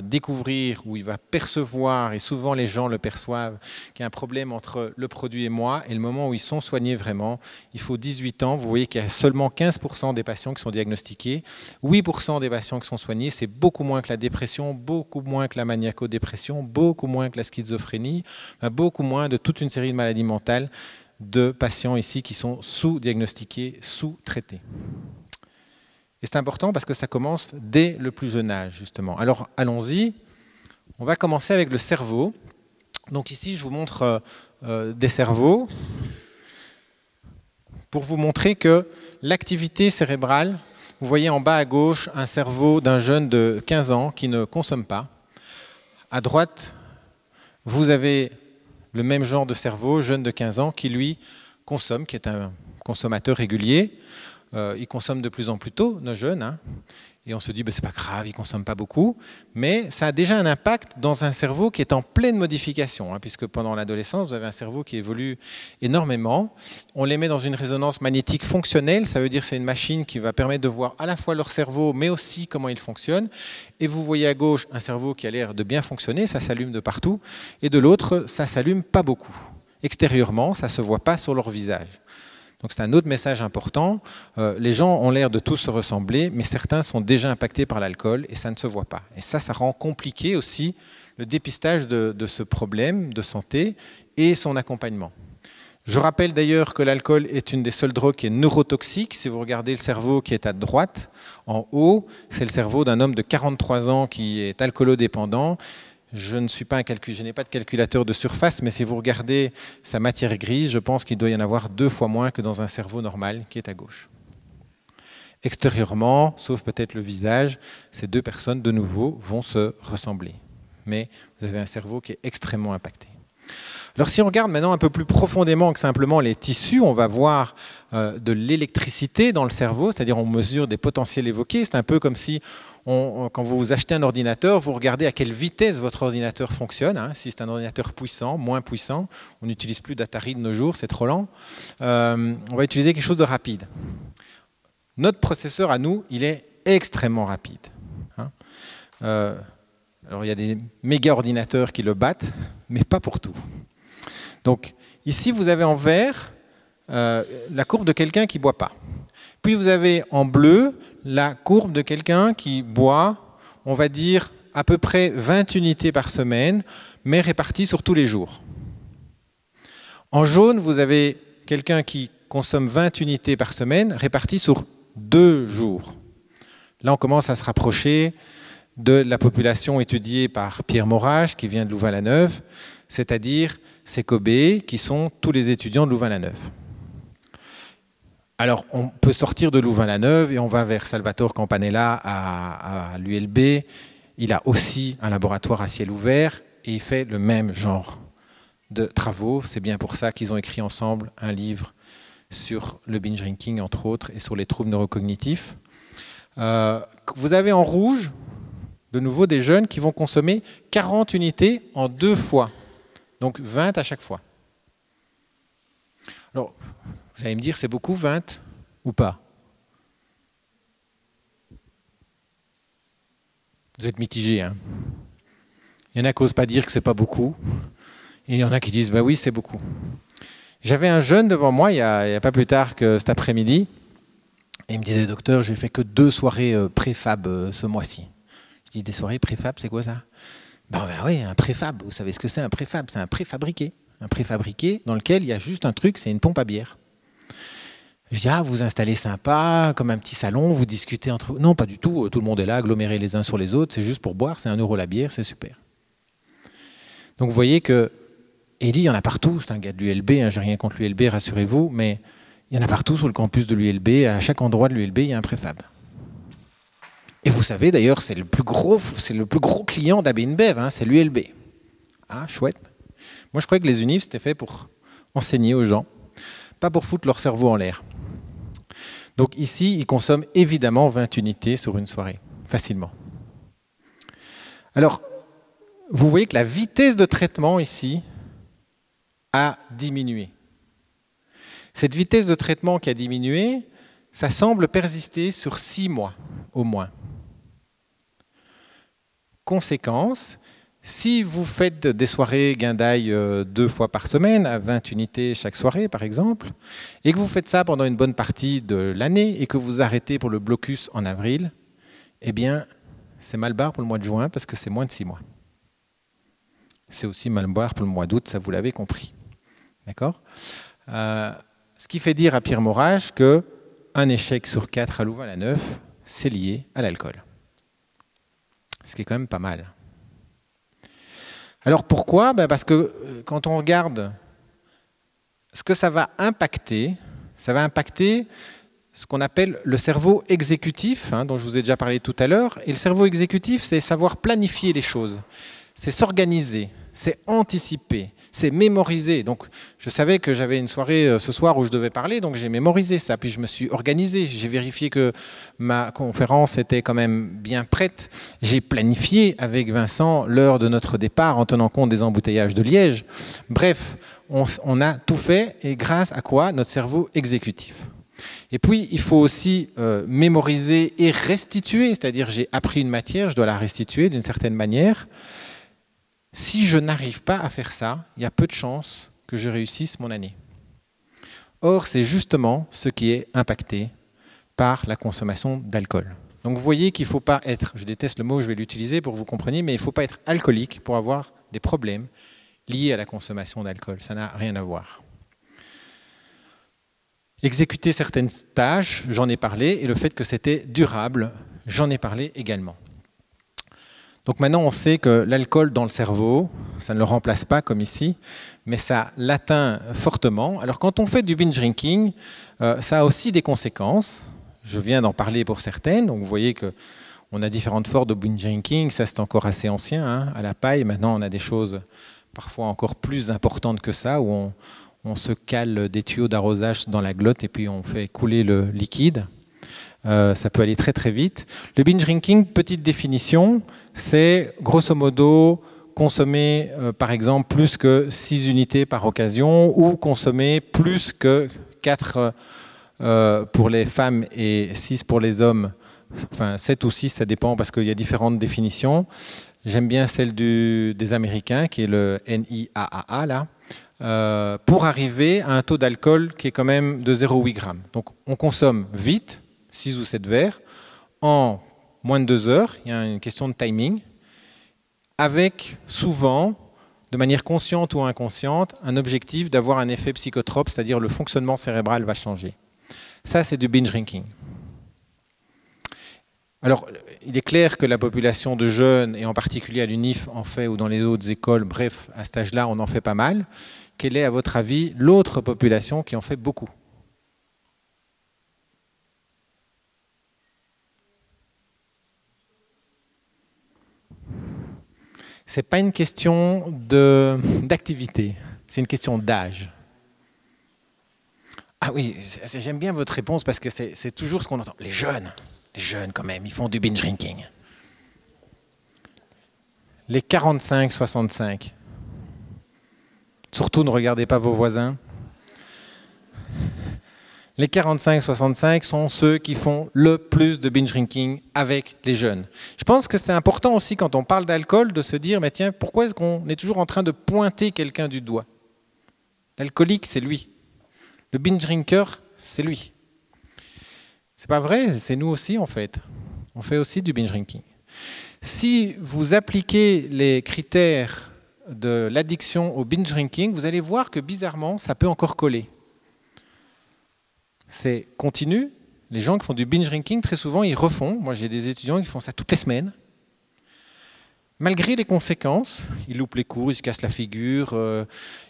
découvrir, où il va percevoir, et souvent les gens le perçoivent, qu'il y a un problème entre le produit et moi, et le moment où ils sont soignés vraiment. Il faut 18 ans. Vous voyez qu'il y a seulement 15% des patients qui sont diagnostiqués, 8% des patients qui sont soignés. C'est beaucoup moins que la dépression, beaucoup moins que la maniaco-dépression, beaucoup moins que la schizophrénie, beaucoup moins de toute une série de maladies mentales de patients ici qui sont sous-diagnostiqués, sous-traités. Et c'est important parce que ça commence dès le plus jeune âge, justement. Alors, allons-y. On va commencer avec le cerveau. Donc ici, je vous montre des cerveaux pour vous montrer que l'activité cérébrale, vous voyez en bas à gauche un cerveau d'un jeune de 15 ans qui ne consomme pas. À droite, vous avez le même genre de cerveau, jeune de 15 ans, qui lui consomme, qui est un consommateur régulier. Ils consomment de plus en plus tôt, nos jeunes, hein, et on se dit, c'est pas grave, ils ne consomment pas beaucoup, mais ça a déjà un impact dans un cerveau qui est en pleine modification, hein, puisque pendant l'adolescence, vous avez un cerveau qui évolue énormément. On les met dans une résonance magnétique fonctionnelle, ça veut dire que c'est une machine qui va permettre de voir à la fois leur cerveau, mais aussi comment il fonctionne. Et vous voyez à gauche un cerveau qui a l'air de bien fonctionner, ça s'allume de partout, et de l'autre, ça s'allume pas beaucoup. Extérieurement, ça ne se voit pas sur leur visage. Donc c'est un autre message important. Les gens ont l'air de tous se ressembler, mais certains sont déjà impactés par l'alcool et ça ne se voit pas. Et ça rend compliqué aussi le dépistage de ce problème de santé et son accompagnement. Je rappelle d'ailleurs que l'alcool est une des seules drogues qui est neurotoxique. Si vous regardez le cerveau qui est à droite, en haut, c'est le cerveau d'un homme de 43 ans qui est alcoolodépendant. Je n'ai pas de calculateur de surface, mais si vous regardez sa matière grise, je pense qu'il doit y en avoir 2 fois moins que dans un cerveau normal qui est à gauche. Extérieurement, sauf peut-être le visage, ces 2 personnes, de nouveau, vont se ressembler. Mais vous avez un cerveau qui est extrêmement impacté. Alors si on regarde maintenant un peu plus profondément que simplement les tissus, on va voir de l'électricité dans le cerveau, c'est-à-dire on mesure des potentiels évoqués. C'est un peu comme si, quand vous achetez un ordinateur, vous regardez à quelle vitesse votre ordinateur fonctionne. Hein. Si c'est un ordinateur puissant, moins puissant, on n'utilise plus d'Atari de nos jours, c'est trop lent. On va utiliser quelque chose de rapide. Notre processeur à nous, il est extrêmement rapide. Hein. Alors il y a des méga ordinateurs qui le battent, mais pas pour tout. Donc ici, vous avez en vert la courbe de quelqu'un qui ne boit pas. Puis vous avez en bleu la courbe de quelqu'un qui boit, on va dire, à peu près 20 unités par semaine, mais réparties sur tous les jours. En jaune, vous avez quelqu'un qui consomme 20 unités par semaine, réparties sur 2 jours. Là, on commence à se rapprocher de la population étudiée par Pierre Morage, qui vient de Louvain-la-Neuve, c'est-à-dire ces Kobe, qui sont tous les étudiants de Louvain-la-Neuve. Alors, on peut sortir de Louvain-la-Neuve et on va vers Salvatore Campanella à l'ULB. Il a aussi un laboratoire à ciel ouvert et il fait le même genre de travaux. C'est bien pour ça qu'ils ont écrit ensemble un livre sur le binge drinking, entre autres, et sur les troubles neurocognitifs. Vous avez en rouge, de nouveau, des jeunes qui vont consommer 40 unités en 2 fois, donc 20 à chaque fois. Alors, vous allez me dire, c'est beaucoup 20 ou pas? Vous êtes mitigés, hein? Il y en a qui n'osent pas dire que ce n'est pas beaucoup, et il y en a qui disent, bah oui, c'est beaucoup. J'avais un jeune devant moi, il y a pas plus tard que cet après-midi, et il me disait, docteur, j'ai fait que 2 soirées préfab ce mois-ci. Je dis, des soirées préfab, c'est quoi ça? Ben oui, un préfab, vous savez ce que c'est un préfab? C'est un préfabriqué. Un préfabriqué dans lequel il y a juste un truc, c'est une pompe à bière. Je dis, vous installez sympa, comme un petit salon, vous discutez entre vous. Non, pas du tout, tout le monde est là, aggloméré les uns sur les autres, c'est juste pour boire, c'est 1 € la bière, c'est super. Donc vous voyez que Elie, il y en a partout, c'est un gars de l'ULB, hein, j'ai rien contre l'ULB, rassurez-vous, mais il y en a partout sur le campus de l'ULB, à chaque endroit de l'ULB, il y a un préfab. Et vous savez d'ailleurs, c'est le plus gros client d'AB InBev, hein, c'est l'ULB. Ah, chouette. Moi je croyais que les unives c'était fait pour enseigner aux gens, pas pour foutre leur cerveau en l'air. Donc ici, ils consomment évidemment 20 unités sur une soirée, facilement. Alors, vous voyez que la vitesse de traitement ici a diminué. Cette vitesse de traitement qui a diminué, ça semble persister sur 6 mois au moins. Conséquence, si vous faites des soirées gain d'ail 2 fois par semaine, à 20 unités chaque soirée par exemple, et que vous faites ça pendant une bonne partie de l'année et que vous arrêtez pour le blocus en avril, eh bien, c'est mal barre pour le mois de juin parce que c'est moins de 6 mois. C'est aussi mal barre pour le mois d'août, ça vous l'avez compris. D'accord ? Ce qui fait dire à Pierre Morage qu'un échec sur 4 à Louvain-la-Neuve, c'est lié à l'alcool. Ce qui est quand même pas mal. Alors pourquoi ? Parce que quand on regarde ce que ça va impacter ce qu'on appelle le cerveau exécutif, hein, dont je vous ai déjà parlé tout à l'heure. Et le cerveau exécutif, c'est savoir planifier les choses, c'est s'organiser, c'est anticiper, c'est mémoriser. Donc je savais que j'avais une soirée ce soir où je devais parler, donc j'ai mémorisé ça, puis je me suis organisé, j'ai vérifié que ma conférence était quand même bien prête, j'ai planifié avec Vincent l'heure de notre départ en tenant compte des embouteillages de Liège. Bref, on a tout fait, et grâce à quoi? Notre cerveau exécutif. Et puis, il faut aussi mémoriser et restituer, c'est-à-dire j'ai appris une matière, je dois la restituer d'une certaine manière. Si je n'arrive pas à faire ça, il y a peu de chances que je réussisse mon année. Or, c'est justement ce qui est impacté par la consommation d'alcool. Donc vous voyez qu'il ne faut pas être, je déteste le mot, je vais l'utiliser pour que vous compreniez, mais il ne faut pas être alcoolique pour avoir des problèmes liés à la consommation d'alcool. Ça n'a rien à voir. Exécuter certaines tâches, j'en ai parlé, et le fait que c'était durable, j'en ai parlé également. Donc maintenant, on sait que l'alcool dans le cerveau, ça ne le remplace pas comme ici, mais ça l'atteint fortement. Alors quand on fait du binge drinking, ça a aussi des conséquences. Je viens d'en parler pour certaines. Donc vous voyez qu'on a différentes formes de binge drinking. Ça, c'est encore assez ancien, hein, à la paille. Maintenant, on a des choses parfois encore plus importantes que ça, où on se cale des tuyaux d'arrosage dans la glotte et puis on fait couler le liquide. Ça peut aller très très vite. Le binge drinking, petite définition, c'est grosso modo consommer par exemple plus que 6 unités par occasion ou consommer plus que 4 pour les femmes et 6 pour les hommes. Enfin 7 ou 6, ça dépend parce qu'il y a différentes définitions. J'aime bien celle des Américains qui est le NIAAA là. pour arriver à un taux d'alcool qui est quand même de 0,8 g. Donc on consomme vite, 6 ou 7 verres, en moins de 2 heures, il y a une question de timing, avec souvent, de manière consciente ou inconsciente, un objectif d'avoir un effet psychotrope, c'est-à-dire le fonctionnement cérébral va changer. Ça, c'est du binge drinking. Alors, il est clair que la population de jeunes, et en particulier à l'UNIF, en fait, ou dans les autres écoles, bref, à cet âge-là, on en fait pas mal. Quelle est, à votre avis, l'autre population qui en fait beaucoup ? Ce n'est pas une question d'activité, c'est une question d'âge. Ah oui, j'aime bien votre réponse parce que c'est toujours ce qu'on entend. Les jeunes quand même, ils font du binge drinking. Les 45-65. Surtout ne regardez pas vos voisins. Les 45-65 sont ceux qui font le plus de binge drinking avec les jeunes. Je pense que c'est important aussi quand on parle d'alcool de se dire, mais tiens, pourquoi est-ce qu'on est toujours en train de pointer quelqu'un du doigt? L'alcoolique, c'est lui. Le binge drinker, c'est lui. C'est pas vrai, c'est nous aussi en fait. On fait aussi du binge drinking. Si vous appliquez les critères de l'addiction au binge drinking, vous allez voir que bizarrement, ça peut encore coller. C'est continu. Les gens qui font du binge drinking, très souvent, ils refont. Moi, j'ai des étudiants qui font ça toutes les semaines. Malgré les conséquences, ils loupent les cours, ils se cassent la figure,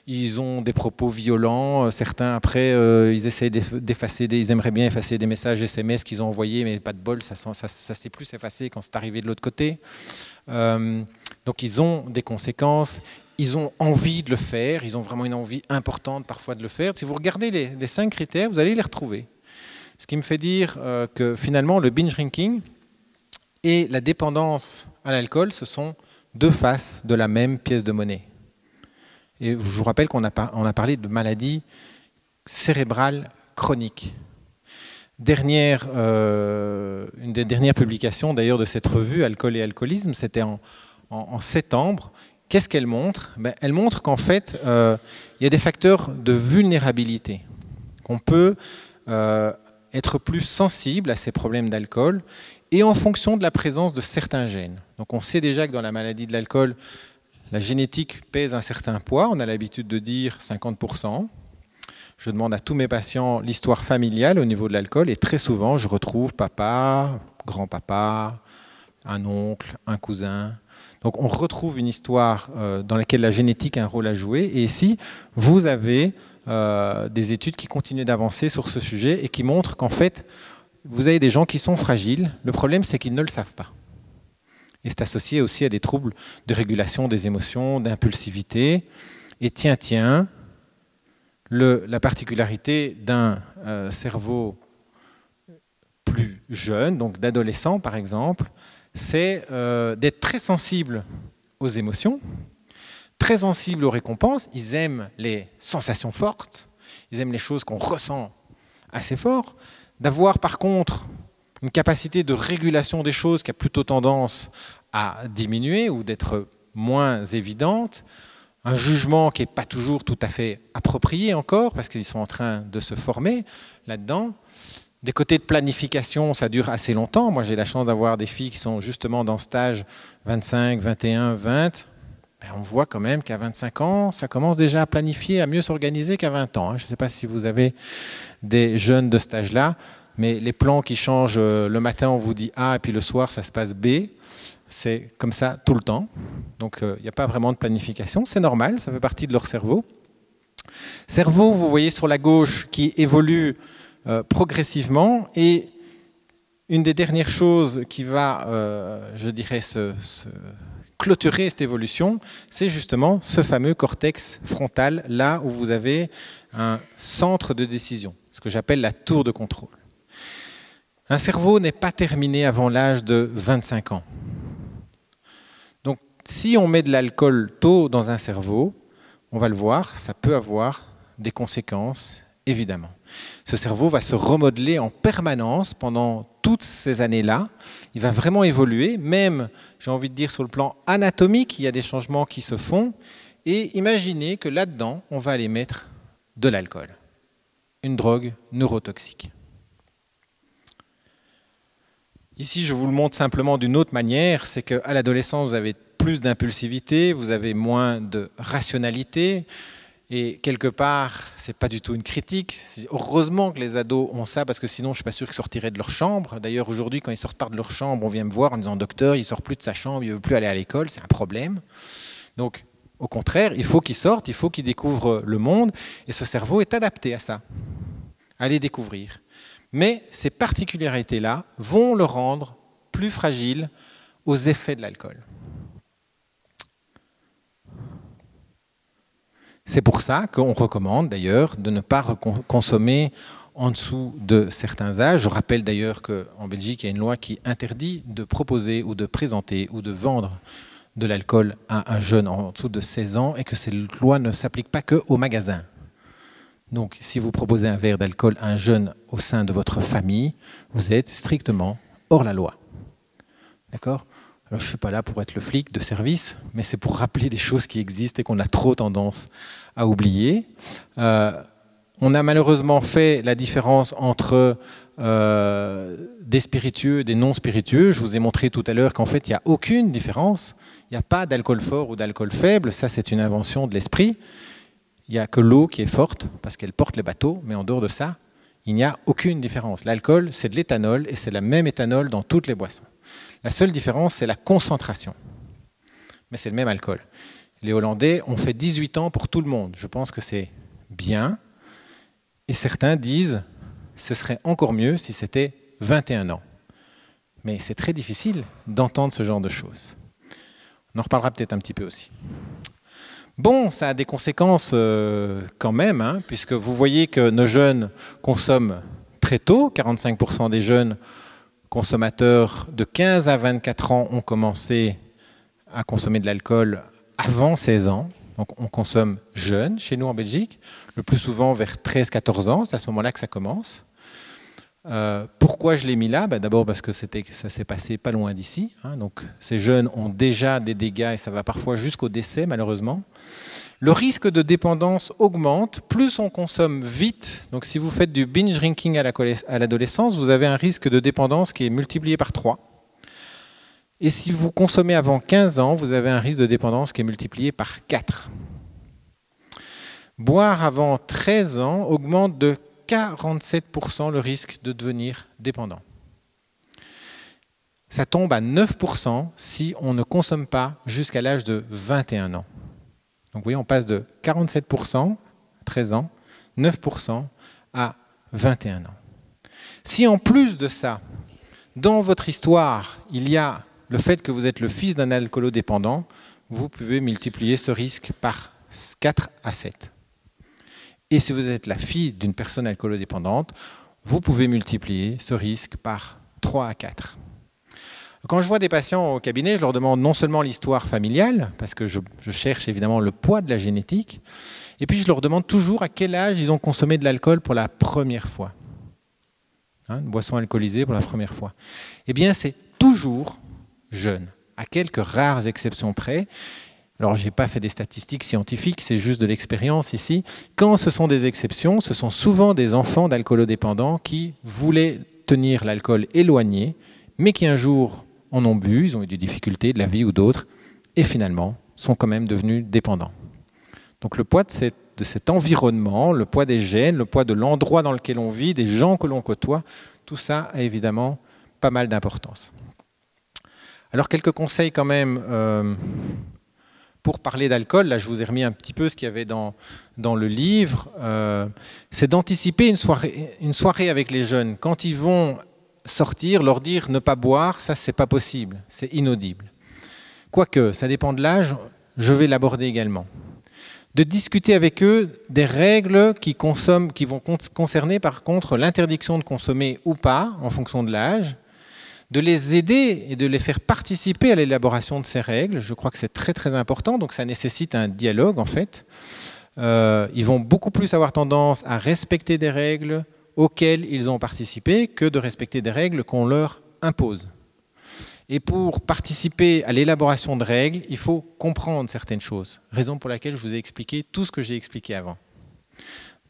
ils ont des propos violents. Certains, après, ils essaient d'effacer, ils aimeraient bien effacer des messages SMS qu'ils ont envoyés, mais pas de bol, ça s'est plus effacé quand c'est arrivé de l'autre côté. Donc, ils ont des conséquences. Ils ont envie de le faire, ils ont vraiment une envie importante parfois de le faire. Si vous regardez les 5 critères, vous allez les retrouver. Ce qui me fait dire que finalement, le binge drinking et la dépendance à l'alcool, ce sont 2 faces de la même pièce de monnaie. Et je vous rappelle qu'on a parlé de maladies cérébrales chroniques. Une des dernières publications d'ailleurs de cette revue, Alcool et alcoolisme, c'était en septembre. Qu'est-ce qu'elle montre? Elle montre qu'en fait, il y a des facteurs de vulnérabilité, qu'on peut être plus sensible à ces problèmes d'alcool et en fonction de la présence de certains gènes. Donc on sait déjà que dans la maladie de l'alcool, la génétique pèse un certain poids, on a l'habitude de dire 50%. Je demande à tous mes patients l'histoire familiale au niveau de l'alcool et très souvent je retrouve papa, grand-papa, un oncle, un cousin. Donc on retrouve une histoire dans laquelle la génétique a un rôle à jouer. Et ici, vous avez des études qui continuent d'avancer sur ce sujet et qui montrent qu'en fait, vous avez des gens qui sont fragiles. Le problème, c'est qu'ils ne le savent pas. Et c'est associé aussi à des troubles de régulation des émotions, d'impulsivité. Et tiens, la particularité d'un cerveau plus jeune, donc d'adolescent par exemple, c'est d'être très sensible aux émotions, très sensible aux récompenses. Ils aiment les sensations fortes, ils aiment les choses qu'on ressent assez fort. D'avoir par contre une capacité de régulation des choses qui a plutôt tendance à diminuer ou d'être moins évidente. Un jugement qui n'est pas toujours tout à fait approprié encore, parce qu'ils sont en train de se former là-dedans. Des côtés de planification, ça dure assez longtemps. Moi, j'ai la chance d'avoir des filles qui sont justement dans cet âge 25, 21, 20. On voit quand même qu'à 25 ans, ça commence déjà à planifier, à mieux s'organiser qu'à 20 ans. Je ne sais pas si vous avez des jeunes de cet âge-là, mais les plans qui changent, le matin, on vous dit A, et puis le soir, ça se passe B. C'est comme ça tout le temps. Donc, il n'y a pas vraiment de planification. C'est normal, ça fait partie de leur cerveau. Cerveau, vous voyez sur la gauche, qui évolue progressivement. Et une des dernières choses qui va, je dirais, clôturer cette évolution, c'est justement ce fameux cortex frontal, là où vous avez un centre de décision, ce que j'appelle la tour de contrôle. Un cerveau n'est pas terminé avant l'âge de 25 ans. Donc, si on met de l'alcool tôt dans un cerveau, on va le voir, ça peut avoir des conséquences, évidemment. Ce cerveau va se remodeler en permanence pendant toutes ces années-là. Il va vraiment évoluer, même, j'ai envie de dire, sur le plan anatomique, il y a des changements qui se font. Et imaginez que là-dedans, on va aller mettre de l'alcool, une drogue neurotoxique. Ici, je vous le montre simplement d'une autre manière, c'est qu'à l'adolescence, vous avez plus d'impulsivité, vous avez moins de rationalité, et quelque part, ce n'est pas du tout une critique. Heureusement que les ados ont ça, parce que sinon, je ne suis pas sûr qu'ils sortiraient de leur chambre. D'ailleurs, aujourd'hui, quand ils sortent pas de leur chambre, on vient me voir en disant « Docteur, il ne sort plus de sa chambre, il ne veut plus aller à l'école, c'est un problème. » Donc, au contraire, il faut qu'ils sortent, il faut qu'ils découvrent le monde, et ce cerveau est adapté à ça, à les découvrir. Mais ces particularités-là vont le rendre plus fragile aux effets de l'alcool. C'est pour ça qu'on recommande d'ailleurs de ne pas consommer en dessous de certains âges. Je rappelle d'ailleurs qu'en Belgique, il y a une loi qui interdit de proposer ou de présenter ou de vendre de l'alcool à un jeune en dessous de 16 ans et que cette loi ne s'applique pas qu'au magasin. Donc, si vous proposez un verre d'alcool à un jeune au sein de votre famille, vous êtes strictement hors la loi. D'accord ? Alors, je ne suis pas là pour être le flic de service, mais c'est pour rappeler des choses qui existent et qu'on a trop tendance à oublier. On a malheureusement fait la différence entre des spiritueux et des non spiritueux. Je vous ai montré tout à l'heure qu'en fait, il n'y a aucune différence. Il n'y a pas d'alcool fort ou d'alcool faible. Ça, c'est une invention de l'esprit. Il n'y a que l'eau qui est forte parce qu'elle porte les bateaux, mais en dehors de ça, il n'y a aucune différence. L'alcool, c'est de l'éthanol et c'est la même éthanol dans toutes les boissons. La seule différence, c'est la concentration. Mais c'est le même alcool. Les Hollandais ont fait 18 ans pour tout le monde. Je pense que c'est bien. Et certains disent ce serait encore mieux si c'était 21 ans. Mais c'est très difficile d'entendre ce genre de choses. On en reparlera peut-être un petit peu aussi. Bon, ça a des conséquences quand même, hein, puisque vous voyez que nos jeunes consomment très tôt. 45% des jeunes consommateurs de 15 à 24 ans ont commencé à consommer de l'alcool avant 16 ans. Donc on consomme jeune chez nous en Belgique, le plus souvent vers 13-14 ans, c'est à ce moment-là que ça commence. Pourquoi je l'ai mis là ? D'abord parce que ça s'est passé pas loin d'ici. Hein, donc ces jeunes ont déjà des dégâts et ça va parfois jusqu'au décès malheureusement. Le risque de dépendance augmente, plus on consomme vite. Donc si vous faites du binge drinking à l'adolescence, vous avez un risque de dépendance qui est multiplié par 3. Et si vous consommez avant 15 ans, vous avez un risque de dépendance qui est multiplié par 4. Boire avant 13 ans augmente de 47% le risque de devenir dépendant. Ça tombe à 9% si on ne consomme pas jusqu'à l'âge de 21 ans. Donc vous voyez, on passe de 47%, 13 ans, 9% à 21 ans. Si en plus de ça, dans votre histoire, il y a le fait que vous êtes le fils d'un alcoolodépendant, vous pouvez multiplier ce risque par 4 à 7. Et si vous êtes la fille d'une personne alcoolodépendante, vous pouvez multiplier ce risque par 3 à 4. Quand je vois des patients au cabinet, je leur demande non seulement l'histoire familiale, parce que je cherche évidemment le poids de la génétique, et puis je leur demande toujours à quel âge ils ont consommé de l'alcool pour la première fois. Hein, une boisson alcoolisée pour la première fois. Eh bien, c'est toujours jeune, à quelques rares exceptions près. Alors, je n'ai pas fait des statistiques scientifiques, c'est juste de l'expérience ici. Quand ce sont des exceptions, ce sont souvent des enfants d'alcoolodépendants qui voulaient tenir l'alcool éloigné, mais qui un jour en ont bu, ils ont eu des difficultés de la vie ou d'autres, et finalement sont quand même devenus dépendants. Donc le poids de cet environnement, le poids des gènes, le poids de l'endroit dans lequel on vit, des gens que l'on côtoie, tout ça a évidemment pas mal d'importance. Alors quelques conseils quand même pour parler d'alcool. Là, je vous ai remis un petit peu ce qu'il y avait dans le livre. C'est d'anticiper une soirée avec les jeunes. Quand ils vont sortir, leur dire ne pas boire, ça c'est pas possible, c'est inaudible. Quoique, ça dépend de l'âge, je vais l'aborder également. De discuter avec eux des règles qui vont concerner par contre l'interdiction de consommer ou pas en fonction de l'âge, de les aider et de les faire participer à l'élaboration de ces règles. Je crois que c'est très très important, donc ça nécessite un dialogue en fait. Ils vont beaucoup plus avoir tendance à respecter des règles auxquelles ils ont participé que de respecter des règles qu'on leur impose. Et pour participer à l'élaboration de règles, il faut comprendre certaines choses. Raison pour laquelle je vous ai expliqué tout ce que j'ai expliqué avant.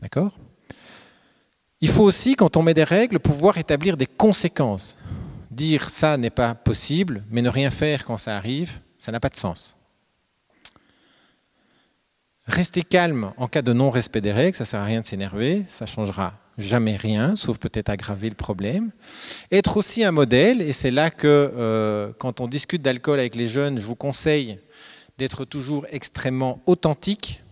D'accord ? Il faut aussi, quand on met des règles, pouvoir établir des conséquences. Dire ça n'est pas possible, mais ne rien faire quand ça arrive, ça n'a pas de sens. Rester calme en cas de non-respect des règles, ça ne sert à rien de s'énerver, ça ne changera jamais rien, sauf peut-être aggraver le problème. Être aussi un modèle, et c'est là que quand on discute d'alcool avec les jeunes, je vous conseille d'être toujours extrêmement authentique,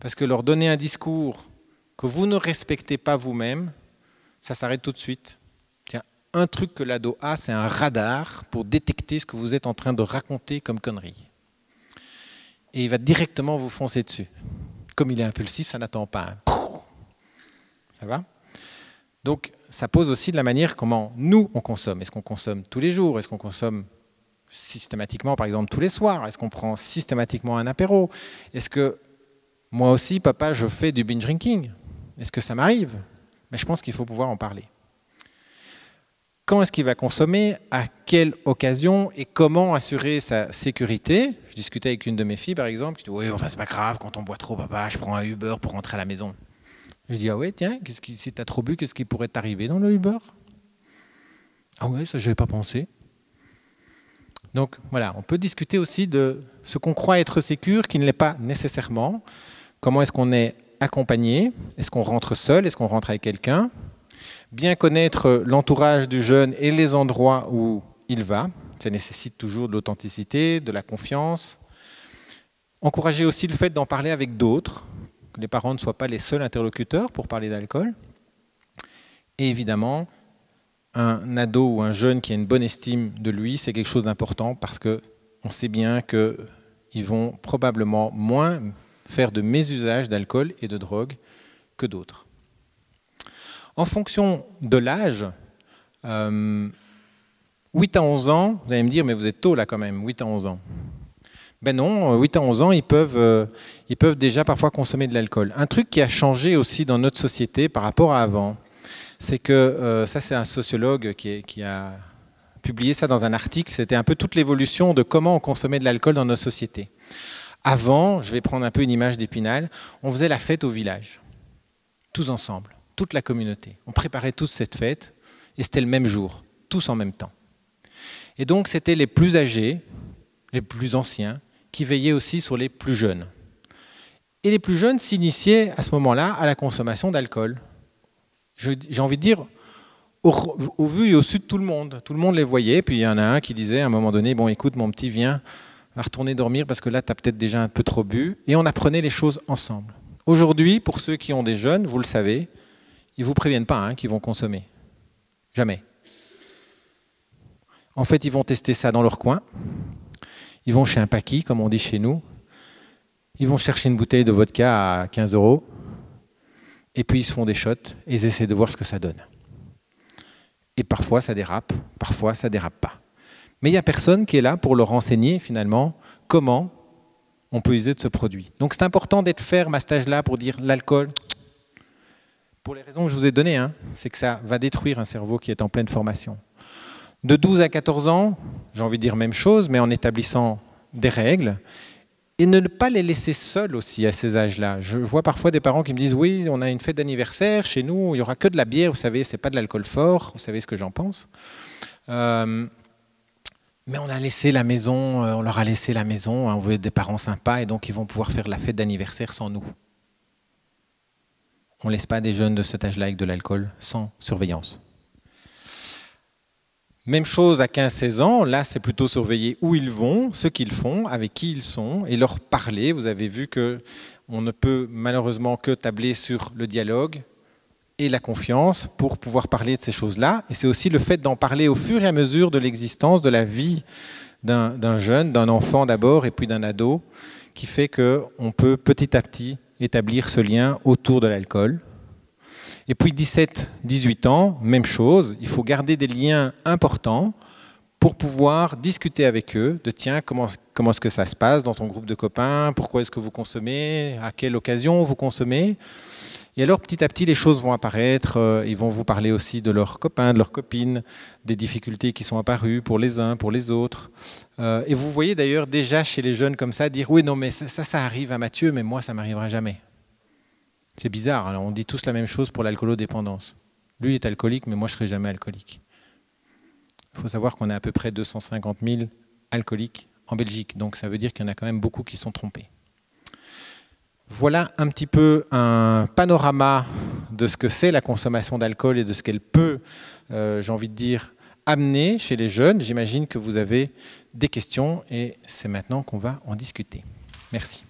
parce que leur donner un discours que vous ne respectez pas vous-même, ça s'arrête tout de suite. Tiens, un truc que l'ado a, c'est un radar pour détecter ce que vous êtes en train de raconter comme connerie. Et il va directement vous foncer dessus. Comme il est impulsif, ça n'attend pas. Ça va ? Donc, ça pose aussi de la manière comment nous, on consomme. Est-ce qu'on consomme tous les jours ? Est-ce qu'on consomme systématiquement, par exemple, tous les soirs ? Est-ce qu'on prend systématiquement un apéro ? Est-ce que moi aussi, papa, je fais du binge drinking ? Est-ce que ça m'arrive ? Mais je pense qu'il faut pouvoir en parler. Quand est-ce qu'il va consommer ? À quelle occasion ? Et comment assurer sa sécurité ? Je discutais avec une de mes filles, par exemple, qui dit « Oui, enfin, c'est pas grave, quand on boit trop, papa, je prends un Uber pour rentrer à la maison. » Je dis « Ah ouais, tiens, si tu as trop bu, qu'est-ce qui pourrait t'arriver dans le Uber ?»« Ah ouais, ça, je n'avais pas pensé. » Donc, voilà, on peut discuter aussi de ce qu'on croit être sécure, qui ne l'est pas nécessairement. Comment est-ce qu'on est accompagné ? Est-ce qu'on rentre seul ? Est-ce qu'on rentre avec quelqu'un ? Bien connaître l'entourage du jeune et les endroits où il va, ça nécessite toujours de l'authenticité, de la confiance. Encourager aussi le fait d'en parler avec d'autres, que les parents ne soient pas les seuls interlocuteurs pour parler d'alcool. Et évidemment, un ado ou un jeune qui a une bonne estime de lui, c'est quelque chose d'important parce qu'on sait bien qu'ils vont probablement moins faire de mésusage d'alcool et de drogue que d'autres. En fonction de l'âge, 8 à 11 ans, vous allez me dire, mais vous êtes tôt là quand même, 8 à 11 ans. Ben non, 8 à 11 ans, ils peuvent déjà parfois consommer de l'alcool. Un truc qui a changé aussi dans notre société par rapport à avant, c'est que, ça c'est un sociologue qui a publié ça dans un article, c'était un peu toute l'évolution de comment on consommait de l'alcool dans nos sociétés. Avant, je vais prendre un peu une image d'Épinal, on faisait la fête au village, tous ensemble. Toute la communauté. On préparait tous cette fête et c'était le même jour, tous en même temps. Et donc c'était les plus âgés, les plus anciens, qui veillaient aussi sur les plus jeunes. Et les plus jeunes s'initiaient à ce moment-là à la consommation d'alcool. J'ai envie de dire, au vu et au su de tout le monde. Tout le monde les voyait, puis il y en a un qui disait à un moment donné, bon écoute mon petit, viens, va retourner dormir parce que là tu as peut-être déjà un peu trop bu. Et on apprenait les choses ensemble. Aujourd'hui, pour ceux qui ont des jeunes, vous le savez, ils ne vous préviennent pas qu'ils vont consommer. Jamais. En fait, ils vont tester ça dans leur coin. Ils vont chez un paki, comme on dit chez nous. Ils vont chercher une bouteille de vodka à 15 €. Et puis, ils se font des shots et ils essaient de voir ce que ça donne. Et parfois, ça dérape. Parfois, ça ne dérape pas. Mais il n'y a personne qui est là pour leur enseigner, finalement, comment on peut user de ce produit. Donc, c'est important d'être ferme à cet âge-là pour dire l'alcool... Pour les raisons que je vous ai données, c'est que ça va détruire un cerveau qui est en pleine formation. De 12 à 14 ans, j'ai envie de dire même chose, mais en établissant des règles, et ne pas les laisser seuls aussi à ces âges-là. Je vois parfois des parents qui me disent « Oui, on a une fête d'anniversaire, chez nous, il n'y aura que de la bière, vous savez, ce n'est pas de l'alcool fort, vous savez ce que j'en pense. Mais on a laissé la maison, on leur a laissé la maison, on veut être des parents sympas, et donc ils vont pouvoir faire la fête d'anniversaire sans nous. » On ne laisse pas des jeunes de cet âge-là avec de l'alcool sans surveillance. Même chose à 15-16 ans, là c'est plutôt surveiller où ils vont, ce qu'ils font, avec qui ils sont, et leur parler. Vous avez vu qu'on ne peut malheureusement que tabler sur le dialogue et la confiance pour pouvoir parler de ces choses-là. Et c'est aussi le fait d'en parler au fur et à mesure de l'existence, de la vie d'un jeune, d'un enfant d'abord et puis d'un ado, qui fait qu'on peut petit à petit établir ce lien autour de l'alcool. Et puis 17-18 ans, même chose, il faut garder des liens importants pour pouvoir discuter avec eux de tiens, comment est-ce que ça se passe dans ton groupe de copains, pourquoi est-ce que vous consommez, à quelle occasion vous consommez. Et alors, petit à petit, les choses vont apparaître. Ils vont vous parler aussi de leurs copains, de leurs copines, des difficultés qui sont apparues pour les uns, pour les autres. Et vous voyez d'ailleurs déjà chez les jeunes comme ça dire « Oui, non, mais ça arrive à Mathieu, mais moi, ça ne m'arrivera jamais. » C'est bizarre, alors on dit tous la même chose pour l'alcoolodépendance. Lui est alcoolique, mais moi, je ne serai jamais alcoolique. Il faut savoir qu'on a à peu près 250 000 alcooliques en Belgique. Donc, ça veut dire qu'il y en a quand même beaucoup qui sont trompés. Voilà un petit peu un panorama de ce que c'est la consommation d'alcool et de ce qu'elle peut, j'ai envie de dire, amener chez les jeunes. J'imagine que vous avez des questions et c'est maintenant qu'on va en discuter. Merci.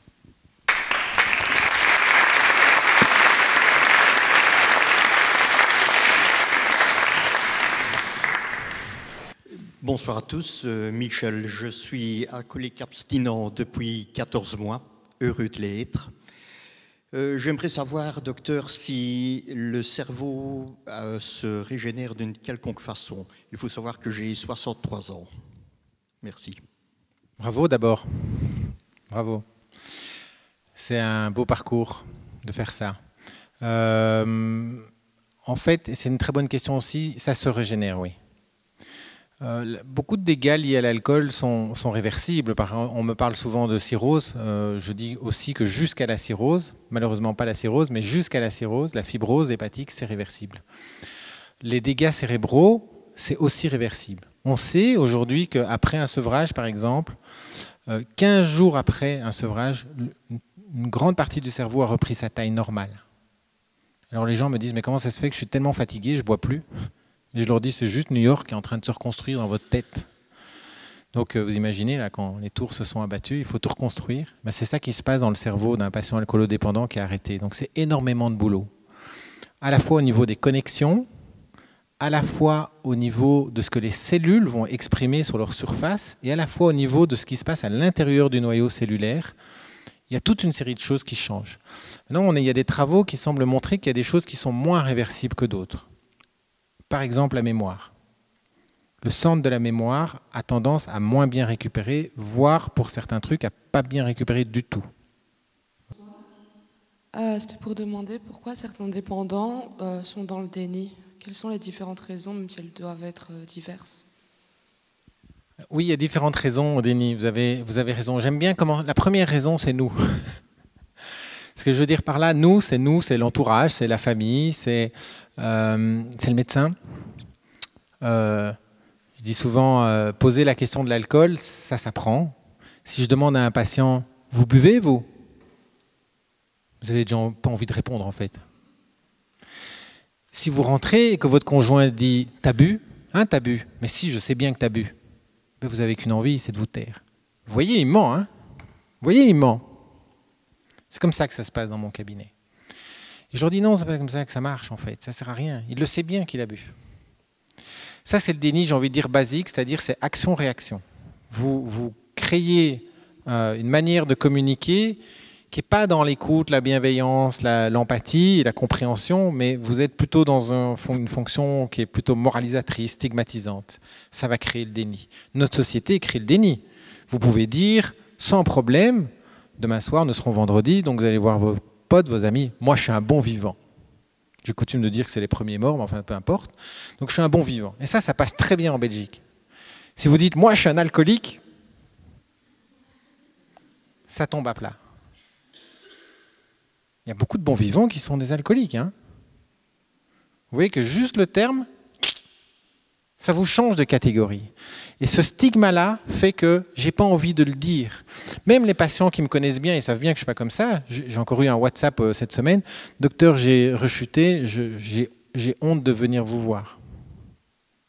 Bonsoir à tous, Michel, je suis alcoolique abstinent depuis 14 mois, heureux de l'être. J'aimerais savoir, docteur, si le cerveau se régénère d'une quelconque façon. Il faut savoir que j'ai 63 ans. Merci. Bravo d'abord. Bravo. C'est un beau parcours de faire ça. En fait, c'est une très bonne question aussi, ça se régénère, oui. Beaucoup de dégâts liés à l'alcool sont réversibles. On me parle souvent de cirrhose. Je dis aussi que jusqu'à la cirrhose, malheureusement pas la cirrhose, mais jusqu'à la cirrhose, la fibrose hépatique, c'est réversible. Les dégâts cérébraux, c'est aussi réversible. On sait aujourd'hui qu'après un sevrage, par exemple, 15 jours après un sevrage, une grande partie du cerveau a repris sa taille normale. Alors les gens me disent, mais comment ça se fait que je suis tellement fatigué, je ne bois plus ? Et je leur dis, c'est juste New York qui est en train de se reconstruire dans votre tête. Donc vous imaginez, là, quand les tours se sont abattues, il faut tout reconstruire. Ben, c'est ça qui se passe dans le cerveau d'un patient alcoolodépendant qui est arrêté. Donc c'est énormément de boulot. À la fois au niveau des connexions, à la fois au niveau de ce que les cellules vont exprimer sur leur surface, et à la fois au niveau de ce qui se passe à l'intérieur du noyau cellulaire. Il y a toute une série de choses qui changent. Maintenant, il y a des travaux qui semblent montrer qu'il y a des choses qui sont moins réversibles que d'autres. Par exemple, la mémoire. Le centre de la mémoire a tendance à moins bien récupérer, voire pour certains trucs, à pas bien récupérer du tout. C'était pour demander pourquoi certains dépendants sont dans le déni. Quelles sont les différentes raisons, même si elles doivent être diverses? Oui, il y a différentes raisons au déni. Vous avez raison. J'aime bien comment... La première raison, c'est nous. Ce que je veux dire par là, nous, c'est l'entourage, c'est la famille, c'est le médecin. Je dis souvent, poser la question de l'alcool, ça s'apprend. Si je demande à un patient, vous buvez, vous avez déjà pas envie de répondre, en fait. Si vous rentrez et que votre conjoint dit, t'as bu? Hein, t'as bu? Mais si, je sais bien que t'as bu. Mais vous n'avez qu'une envie, c'est de vous taire. Vous voyez, il ment, hein? Vous voyez, il ment. C'est comme ça que ça se passe dans mon cabinet. Et je leur dis non, c'est pas comme ça que ça marche en fait, ça ne sert à rien. Il le sait bien qu'il a bu. Ça c'est le déni, j'ai envie de dire basique, c'est-à-dire c'est action-réaction. Vous créez une manière de communiquer qui n'est pas dans l'écoute, la bienveillance, l'empathie et la compréhension, mais vous êtes plutôt dans une fonction qui est plutôt moralisatrice, stigmatisante. Ça va créer le déni. Notre société crée le déni. Vous pouvez dire sans problème, demain soir, nous serons vendredi, donc vous allez voir vos potes, vos amis. Moi, je suis un bon vivant. J'ai coutume de dire que c'est les premiers morts, mais enfin, peu importe. Donc, je suis un bon vivant. Et ça passe très bien en Belgique. Si vous dites, moi, je suis un alcoolique, ça tombe à plat. Il y a beaucoup de bons vivants qui sont des alcooliques. Hein. Vous voyez que juste le terme, ça vous change de catégorie. Et ce stigma-là fait que je n'ai pas envie de le dire. Même les patients qui me connaissent bien, ils savent bien que je ne suis pas comme ça. J'ai encore eu un WhatsApp cette semaine. Docteur, j'ai rechuté, j'ai honte de venir vous voir.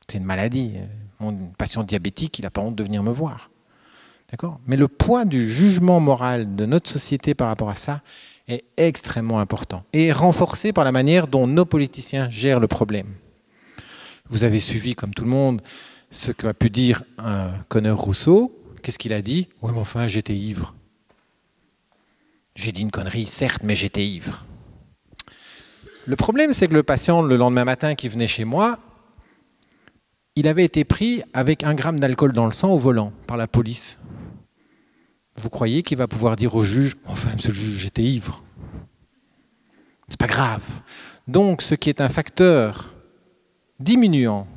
C'est une maladie. Mon patient diabétique, il n'a pas honte de venir me voir. D'accord ? Mais le poids du jugement moral de notre société par rapport à ça est extrêmement important. Et renforcé par la manière dont nos politiciens gèrent le problème. Vous avez suivi, comme tout le monde, ce qu'a pu dire un Conor Rousseau. Qu'est-ce qu'il a dit? Oui, mais enfin, j'étais ivre. J'ai dit une connerie, certes, mais j'étais ivre. Le problème, c'est que le patient, le lendemain matin qui venait chez moi, il avait été pris avec 1 gramme d'alcool dans le sang au volant par la police. Vous croyez qu'il va pouvoir dire au juge, enfin, monsieur le juge, j'étais ivre? C'est pas grave. Donc, ce qui est un facteur diminuant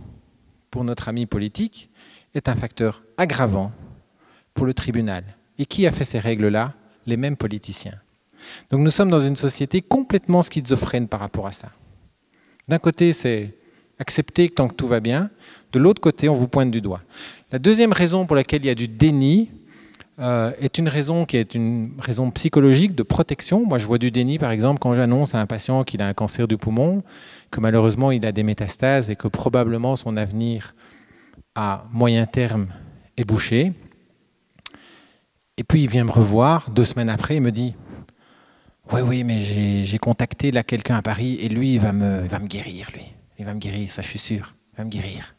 pour notre ami politique est un facteur aggravant pour le tribunal. Et qui a fait ces règles-là? Les mêmes politiciens. Donc nous sommes dans une société complètement schizophrène par rapport à ça. D'un côté, c'est accepter tant que tout va bien. De l'autre côté, on vous pointe du doigt. La deuxième raison pour laquelle il y a du déni est une raison qui est une raison psychologique de protection. Moi, je vois du déni, par exemple, quand j'annonce à un patient qu'il a un cancer du poumon, que malheureusement, il a des métastases et que probablement son avenir à moyen terme est bouché. Et puis, il vient me revoir 2 semaines après et me dit « Oui, mais j'ai contacté là quelqu'un à Paris et lui, il va me guérir, lui. Il va me guérir, ça, je suis sûr. Il va me guérir. »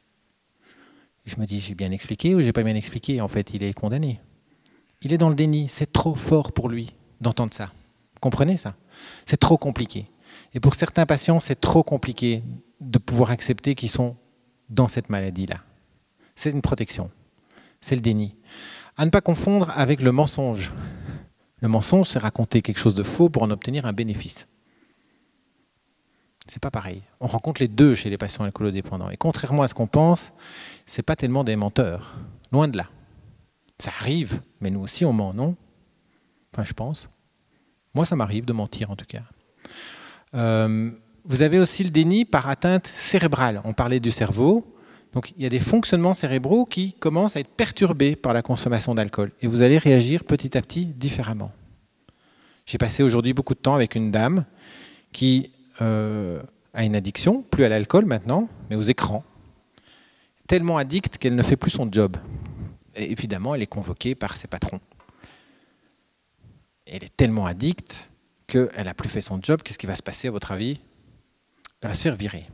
Et je me dis « J'ai bien expliqué ou j'ai pas bien expliqué ?» En fait, il est condamné. Il est dans le déni. C'est trop fort pour lui d'entendre ça. Vous comprenez ça? C'est trop compliqué. Et pour certains patients, c'est trop compliqué de pouvoir accepter qu'ils sont dans cette maladie-là. C'est une protection. C'est le déni. À ne pas confondre avec le mensonge. Le mensonge, c'est raconter quelque chose de faux pour en obtenir un bénéfice. C'est pas pareil. On rencontre les deux chez les patients alcoolodépendants. Et contrairement à ce qu'on pense, c'est pas tellement des menteurs. Loin de là. Ça arrive, mais nous aussi on ment, non? Enfin, je pense. Moi, ça m'arrive de mentir, en tout cas. Vous avez aussi le déni par atteinte cérébrale. On parlait du cerveau. Donc, il y a des fonctionnements cérébraux qui commencent à être perturbés par la consommation d'alcool. Et vous allez réagir petit à petit différemment. J'ai passé aujourd'hui beaucoup de temps avec une dame qui a une addiction, plus à l'alcool maintenant, mais aux écrans. Tellement addicte qu'elle ne fait plus son job. Et évidemment, elle est convoquée par ses patrons. Elle est tellement addicte qu'elle n'a plus fait son job. Qu'est-ce qui va se passer, à votre avis? Elle va se faire virer.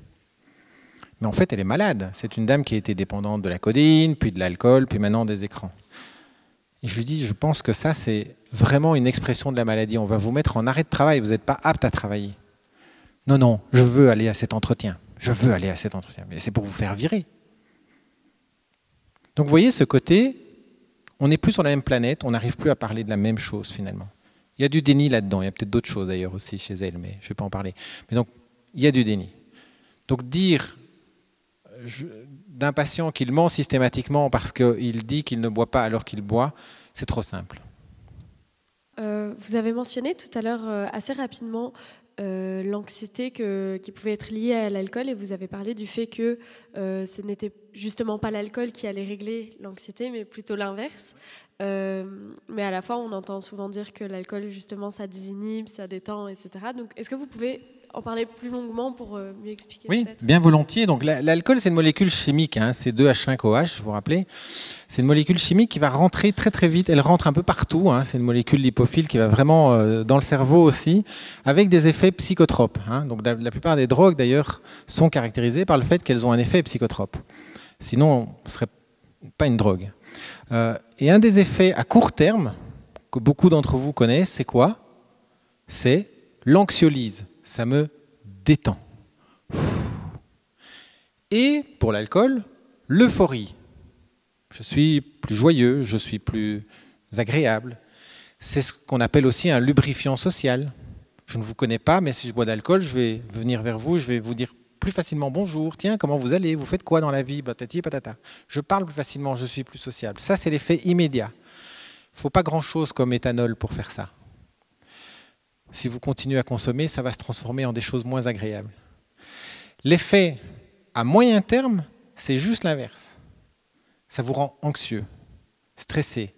Mais en fait, elle est malade. C'est une dame qui a été dépendante de la codéine, puis de l'alcool, puis maintenant des écrans. Et je lui dis, je pense que ça, c'est vraiment une expression de la maladie. On va vous mettre en arrêt de travail. Vous n'êtes pas apte à travailler. Non, je veux aller à cet entretien. Je veux aller à cet entretien. Mais c'est pour vous faire virer. Donc vous voyez ce côté, on n'est plus sur la même planète, on n'arrive plus à parler de la même chose finalement. Il y a du déni là-dedans, il y a peut-être d'autres choses d'ailleurs aussi chez elle, mais je ne vais pas en parler. Mais donc, il y a du déni. Donc dire d'un patient qu'il ment systématiquement parce qu'il dit qu'il ne boit pas alors qu'il boit, c'est trop simple. Vous avez mentionné tout à l'heure assez rapidement l'anxiété qui pouvait être liée à l'alcool et vous avez parlé du fait que ce n'était justement pas l'alcool qui allait régler l'anxiété, mais plutôt l'inverse. Mais à la fois, on entend souvent dire que l'alcool, justement, ça désinhibe, ça détend, etc. Donc, est-ce que vous pouvez en parler plus longuement pour mieux expliquer? Oui, bien volontiers. Donc, l'alcool, c'est une molécule chimique, hein, c'est 2H5OH, vous vous rappelez. C'est une molécule chimique qui va rentrer très très vite. Elle rentre un peu partout. Hein, c'est une molécule lipophile qui va vraiment dans le cerveau aussi, avec des effets psychotropes. Hein. Donc, la plupart des drogues, d'ailleurs, sont caractérisées par le fait qu'elles ont un effet psychotrope. Sinon, ce ne serait pas une drogue. Et un des effets à court terme, que beaucoup d'entre vous connaissent, c'est quoi? C'est l'anxiolyse. Ça me détend. Et pour l'alcool, l'euphorie. Je suis plus joyeux, je suis plus agréable. C'est ce qu'on appelle aussi un lubrifiant social. Je ne vous connais pas, mais si je bois d'alcool, je vais venir vers vous, je vais vous dire plus facilement bonjour, tiens, comment vous allez, vous faites quoi dans la vie, patati patata. Je parle plus facilement, je suis plus sociable. Ça, c'est l'effet immédiat. Il ne faut pas grand-chose comme éthanol pour faire ça. Si vous continuez à consommer, ça va se transformer en des choses moins agréables. L'effet à moyen terme, c'est juste l'inverse. Ça vous rend anxieux, stressé.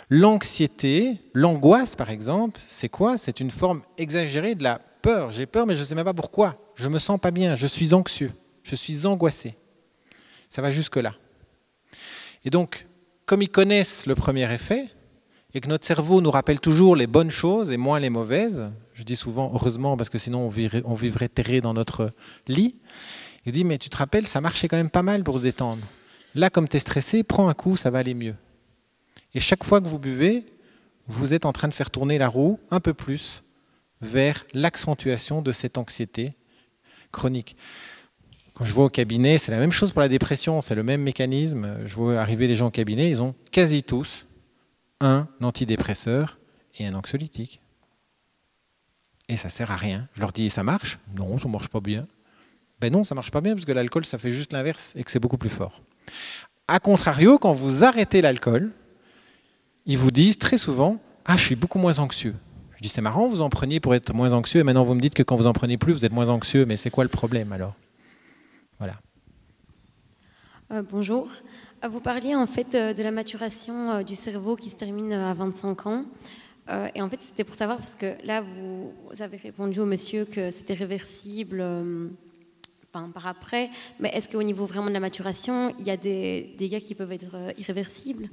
L'anxiété, l'angoisse par exemple, c'est quoi? C'est une forme exagérée de la peur. J'ai peur, mais je ne sais même pas pourquoi. Je ne me sens pas bien, je suis anxieux, je suis angoissé. Ça va jusque-là. Et donc, comme ils connaissent le premier effet, et que notre cerveau nous rappelle toujours les bonnes choses et moins les mauvaises, je dis souvent heureusement parce que sinon on vivrait terré dans notre lit, il dit mais tu te rappelles, ça marchait quand même pas mal pour se détendre. Là, comme tu es stressé, prends un coup, ça va aller mieux. Et chaque fois que vous buvez, vous êtes en train de faire tourner la roue un peu plus vers l'accentuation de cette anxiété chronique. Quand je vais au cabinet, c'est la même chose pour la dépression, c'est le même mécanisme. Je vois arriver des gens au cabinet, ils ont quasi tous un antidépresseur et un anxiolytique. Et ça sert à rien. Je leur dis, ça marche? Non, ça ne marche pas bien. Ben non, ça ne marche pas bien parce que l'alcool, ça fait juste l'inverse et que c'est beaucoup plus fort. A contrario, quand vous arrêtez l'alcool, ils vous disent très souvent, ah, je suis beaucoup moins anxieux. Je dis, c'est marrant, vous en preniez pour être moins anxieux et maintenant vous me dites que quand vous en prenez plus, vous êtes moins anxieux. Mais c'est quoi le problème alors? Voilà. Bonjour. Vous parliez en fait de la maturation du cerveau qui se termine à 25 ans. Et en fait, c'était pour savoir, parce que là, vous avez répondu au monsieur que c'était réversible par après. Mais est-ce qu'au niveau vraiment de la maturation, il y a des dégâts qui peuvent être irréversibles?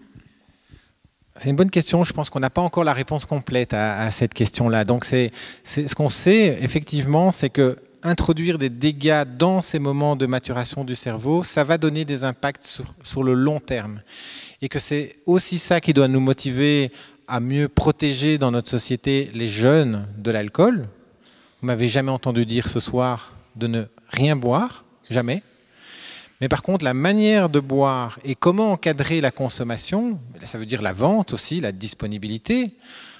C'est une bonne question. Je pense qu'on n'a pas encore la réponse complète à cette question-là. Donc, c'est ce qu'on sait, effectivement, c'est que introduire des dégâts dans ces moments de maturation du cerveau, ça va donner des impacts sur le long terme. Et que c'est aussi ça qui doit nous motiver à mieux protéger dans notre société les jeunes de l'alcool. Vous m'avez jamais entendu dire ce soir de ne rien boire, jamais. Mais par contre, la manière de boire et comment encadrer la consommation, ça veut dire la vente aussi, la disponibilité.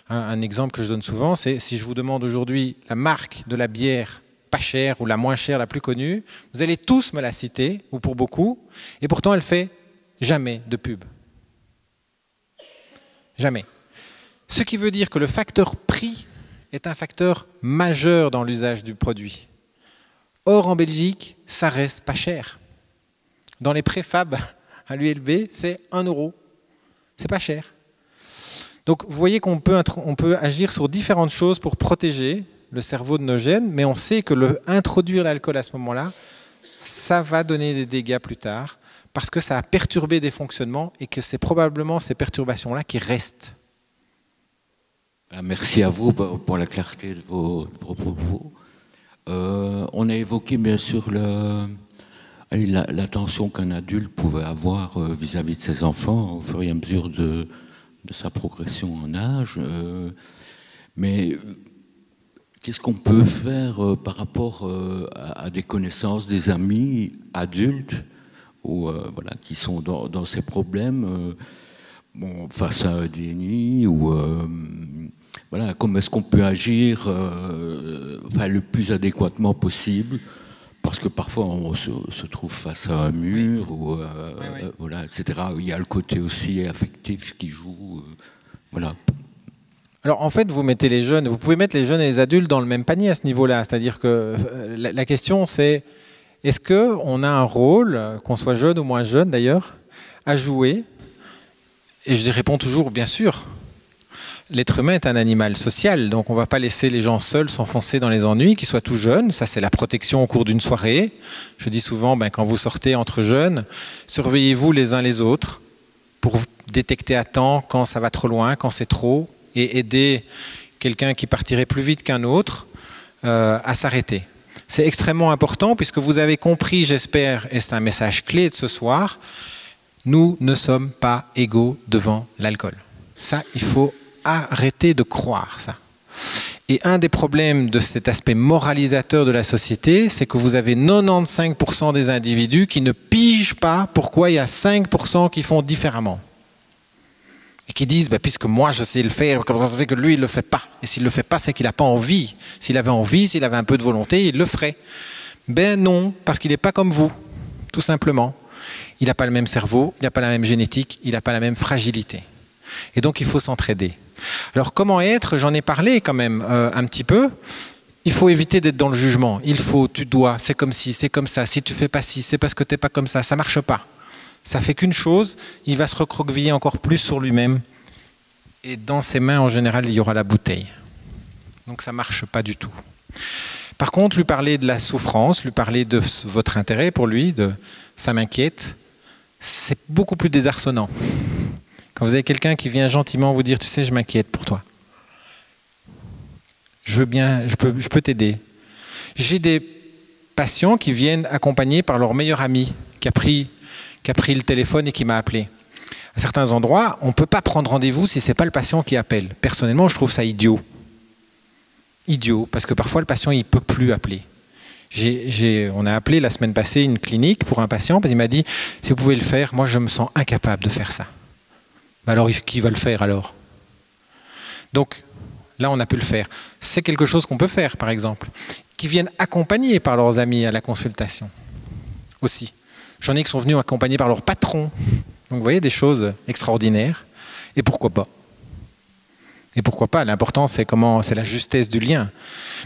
Un exemple que je donne souvent, c'est si je vous demande aujourd'hui la marque de la bière pas chère ou la moins chère, la plus connue, vous allez tous me la citer, ou pour beaucoup, et pourtant elle fait jamais de pub. Jamais. Ce qui veut dire que le facteur prix est un facteur majeur dans l'usage du produit. Or, en Belgique, ça reste pas cher. Dans les préfabs à l'ULB, c'est 1 €. C'est pas cher. Donc, vous voyez qu'on peut agir sur différentes choses pour protéger le cerveau de nos gènes, mais on sait que introduire l'alcool à ce moment-là, ça va donner des dégâts plus tard, parce que ça a perturbé des fonctionnements et que c'est probablement ces perturbations-là qui restent. Merci à vous pour la clarté de vos propos. On a évoqué bien sûr l'attention qu'un adulte pouvait avoir vis-à-vis de ses enfants au fur et à mesure de sa progression en âge. Mais qu'est-ce qu'on peut faire par rapport à des connaissances, des amis adultes voilà, qui sont dans ces problèmes face à un déni ou voilà, comment est-ce qu'on peut agir le plus adéquatement possible, parce que parfois on se trouve face à un mur ou voilà, etc. Il y a le côté aussi affectif qui joue, voilà. Alors en fait, vous pouvez mettre les jeunes et les adultes dans le même panier à ce niveau-là. C'est-à-dire que la question c'est, est-ce qu'on a un rôle, qu'on soit jeune ou moins jeune d'ailleurs, à jouer? Et je réponds toujours, bien sûr. L'être humain est un animal social, donc on ne va pas laisser les gens seuls s'enfoncer dans les ennuis, qu'ils soient tout jeunes. Ça, c'est la protection au cours d'une soirée. Je dis souvent, quand vous sortez entre jeunes, surveillez-vous les uns les autres pour détecter à temps quand ça va trop loin, quand c'est trop, et aider quelqu'un qui partirait plus vite qu'un autre à s'arrêter. C'est extrêmement important puisque vous avez compris, j'espère, et c'est un message clé de ce soir, nous ne sommes pas égaux devant l'alcool. Ça, il faut arrêter de croire ça. Et un des problèmes de cet aspect moralisateur de la société, c'est que vous avez 95% des individus qui ne pigent pas pourquoi il y a 5% qui font différemment. Et qui disent, puisque moi je sais le faire, comment ça se fait que lui il ne le fait pas? Et s'il ne le fait pas, c'est qu'il n'a pas envie. S'il avait envie, s'il avait un peu de volonté, il le ferait. Ben non, parce qu'il n'est pas comme vous, tout simplement. Il n'a pas le même cerveau, il n'a pas la même génétique, il n'a pas la même fragilité. Et donc il faut s'entraider. Alors comment être? J'en ai parlé quand même un petit peu. Il faut éviter d'être dans le jugement. Il faut, tu dois, c'est comme ci, c'est comme ça. Si tu ne fais pas ci, c'est parce que tu n'es pas comme ça. Ça ne marche pas. Ça fait qu'une chose, il va se recroqueviller encore plus sur lui-même. Et dans ses mains, en général, il y aura la bouteille. Donc ça ne marche pas du tout. Par contre, lui parler de la souffrance, lui parler de votre intérêt pour lui, de ça m'inquiète, c'est beaucoup plus désarçonnant. Quand vous avez quelqu'un qui vient gentiment vous dire, tu sais, je m'inquiète pour toi. Je veux bien, je peux t'aider. J'ai des patients qui viennent accompagnés par leur meilleur ami qui a pris le téléphone et qui m'a appelé. À certains endroits, on ne peut pas prendre rendez-vous si ce n'est pas le patient qui appelle. Personnellement, je trouve ça idiot. Idiot, parce que parfois le patient il ne peut plus appeler. On a appelé la semaine passée une clinique pour un patient, parce qu'il m'a dit, si vous pouvez le faire, moi je me sens incapable de faire ça. Alors qui va le faire alors? Donc, Là, on a pu le faire. C'est quelque chose qu'on peut faire, par exemple. Qui viennent accompagnés par leurs amis à la consultation aussi. J'en ai qui sont venus accompagnés par leur patron. Donc vous voyez, des choses extraordinaires. Et pourquoi pas? Et pourquoi pas? L'important, c'est la justesse du lien.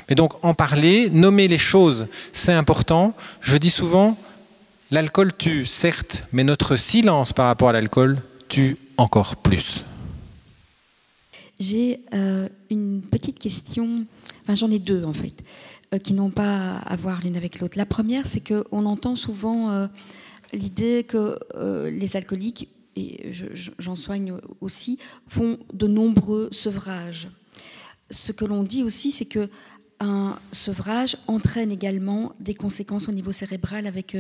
Mais donc, en parler, nommer les choses, c'est important. Je dis souvent, l'alcool tue, certes, mais notre silence par rapport à l'alcool tue encore plus. J'ai une petite question, enfin j'en ai deux en fait, qui n'ont pas à voir l'une avec l'autre. La première, c'est qu'on entend souvent l'idée que les alcooliques, et j'en soigne aussi, font de nombreux sevrages. Ce que l'on dit aussi, c'est qu'un sevrage entraîne également des conséquences au niveau cérébral avec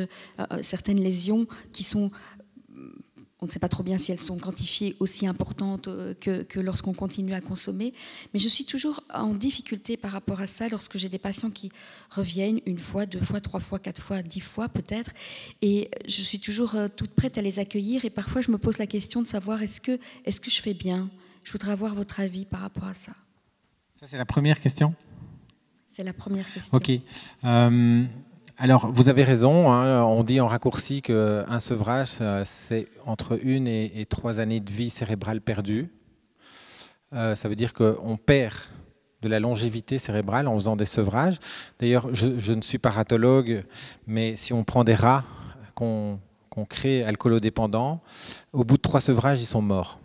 certaines lésions qui sont... On ne sait pas trop bien si elles sont quantifiées aussi importantes que lorsqu'on continue à consommer. Mais je suis toujours en difficulté par rapport à ça lorsque j'ai des patients qui reviennent une fois, 2 fois, 3 fois, 4 fois, 10 fois peut-être. Et je suis toujours toute prête à les accueillir. Et parfois, je me pose la question de savoir est-ce que je fais bien? Je voudrais avoir votre avis par rapport à ça. Ça, c'est la première question? C'est la première question. Ok. Alors, vous avez raison, hein, on dit en raccourci qu'un sevrage, c'est entre 1 et 3 années de vie cérébrale perdue. Ça veut dire qu'on perd de la longévité cérébrale en faisant des sevrages. D'ailleurs, je ne suis pas ratologue, mais si on prend des rats qu'on crée alcoolodépendants, au bout de 3 sevrages, ils sont morts.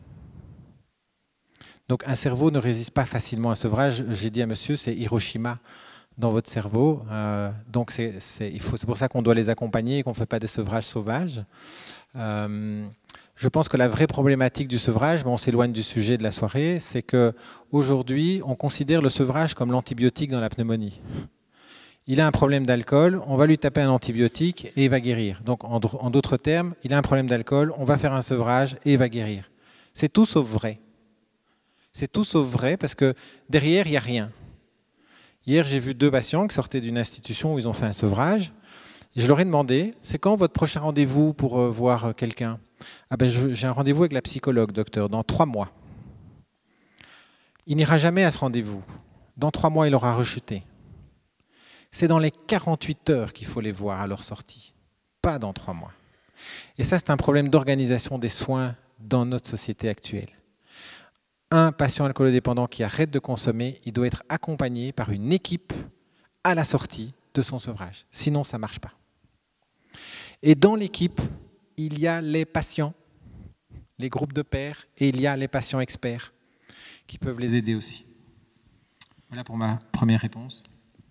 Donc un cerveau ne résiste pas facilement à un sevrage. J'ai dit à monsieur, c'est Hiroshima dans votre cerveau. Donc c'est pour ça qu'on doit les accompagner et qu'on ne fait pas des sevrages sauvages. Je pense que la vraie problématique du sevrage, mais on s'éloigne du sujet de la soirée, c'est qu'aujourd'hui, on considère le sevrage comme l'antibiotique dans la pneumonie. Il a un problème d'alcool, on va lui taper un antibiotique et il va guérir. Donc en d'autres termes, il a un problème d'alcool, on va faire un sevrage et il va guérir. C'est tout sauf vrai. C'est tout sauf vrai parce que derrière, il n'y a rien. Hier, j'ai vu 2 patients qui sortaient d'une institution où ils ont fait un sevrage. Et je leur ai demandé, c'est quand votre prochain rendez-vous pour voir quelqu'un? Ah ben, j'ai un rendez-vous avec la psychologue, docteur, dans 3 mois. Il n'ira jamais à ce rendez-vous. Dans 3 mois, il aura rechuté. C'est dans les 48 heures qu'il faut les voir à leur sortie, pas dans 3 mois. Et ça, c'est un problème d'organisation des soins dans notre société actuelle. Un patient alcoolodépendant qui arrête de consommer, il doit être accompagné par une équipe à la sortie de son sevrage. Sinon, ça ne marche pas. Et dans l'équipe, il y a les patients, les groupes de pairs, et il y a les patients experts qui peuvent les aider aussi. Voilà pour ma première réponse.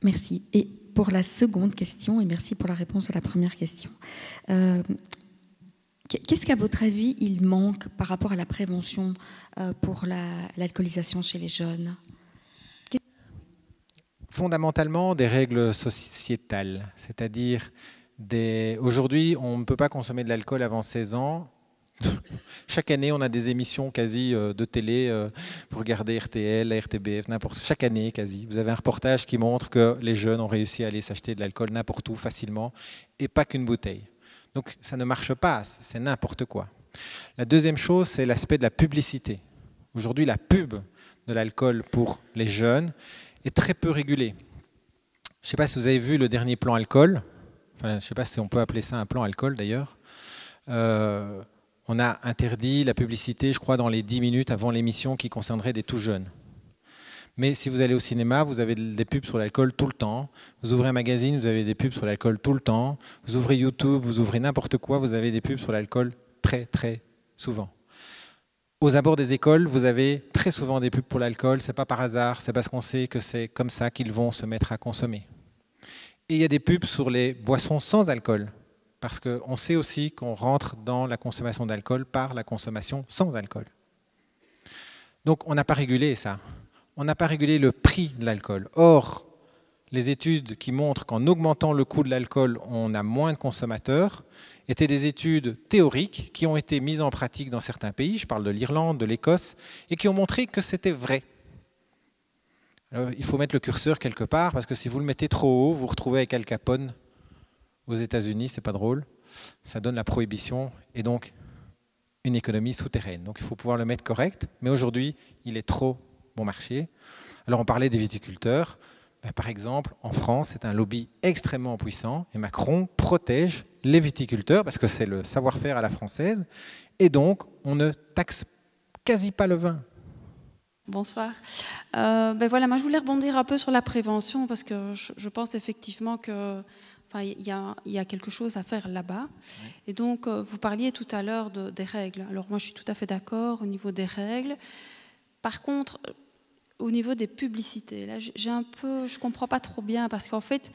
Merci. Et pour la seconde question, et merci pour la réponse à la première question, qu'est-ce qu'à votre avis, il manque par rapport à la prévention pour l'alcoolisation chez les jeunes? Fondamentalement, des règles sociétales. C'est-à-dire, aujourd'hui, on ne peut pas consommer de l'alcool avant 16 ans. Chaque année, on a des émissions quasi de télé. Vous regardez RTL, RTBF, n'importe où. Chaque année, quasi. Vous avez un reportage qui montre que les jeunes ont réussi à aller s'acheter de l'alcool n'importe où facilement, et pas qu'une bouteille. Donc ça ne marche pas, c'est n'importe quoi. La deuxième chose, c'est l'aspect de la publicité. Aujourd'hui, la pub de l'alcool pour les jeunes est très peu régulée. Je ne sais pas si vous avez vu le dernier plan alcool. Enfin, je ne sais pas si on peut appeler ça un plan alcool d'ailleurs. On a interdit la publicité, je crois, dans les 10 minutes avant l'émission qui concernerait des tout jeunes. Mais si vous allez au cinéma, vous avez des pubs sur l'alcool tout le temps. Vous ouvrez un magazine, vous avez des pubs sur l'alcool tout le temps. Vous ouvrez YouTube, vous ouvrez n'importe quoi, vous avez des pubs sur l'alcool très, très souvent. Aux abords des écoles, vous avez très souvent des pubs pour l'alcool. Ce n'est pas par hasard, c'est parce qu'on sait que c'est comme ça qu'ils vont se mettre à consommer. Et il y a des pubs sur les boissons sans alcool. Parce qu'on sait aussi qu'on rentre dans la consommation d'alcool par la consommation sans alcool. Donc on n'a pas régulé ça. On n'a pas régulé le prix de l'alcool. Or, les études qui montrent qu'en augmentant le coût de l'alcool, on a moins de consommateurs, étaient des études théoriques qui ont été mises en pratique dans certains pays, je parle de l'Irlande, de l'Écosse, et qui ont montré que c'était vrai. Alors, il faut mettre le curseur quelque part, parce que si vous le mettez trop haut, vous vous retrouvez avec Al Capone aux États-Unis, c'est pas drôle. Ça donne la prohibition, et donc une économie souterraine. Donc il faut pouvoir le mettre correct, mais aujourd'hui, il est trop bon marché. Alors on parlait des viticulteurs. Par exemple, en France, c'est un lobby extrêmement puissant et Macron protège les viticulteurs parce que c'est le savoir-faire à la française et donc on ne taxe quasi pas le vin. Bonsoir. Voilà, moi je voulais rebondir un peu sur la prévention parce que je pense effectivement que il y a quelque chose à faire là-bas. Oui. Et donc vous parliez tout à l'heure des règles. Alors moi je suis tout à fait d'accord au niveau des règles. Par contre, au niveau des publicités, là, je comprends pas trop bien parce qu'en fait,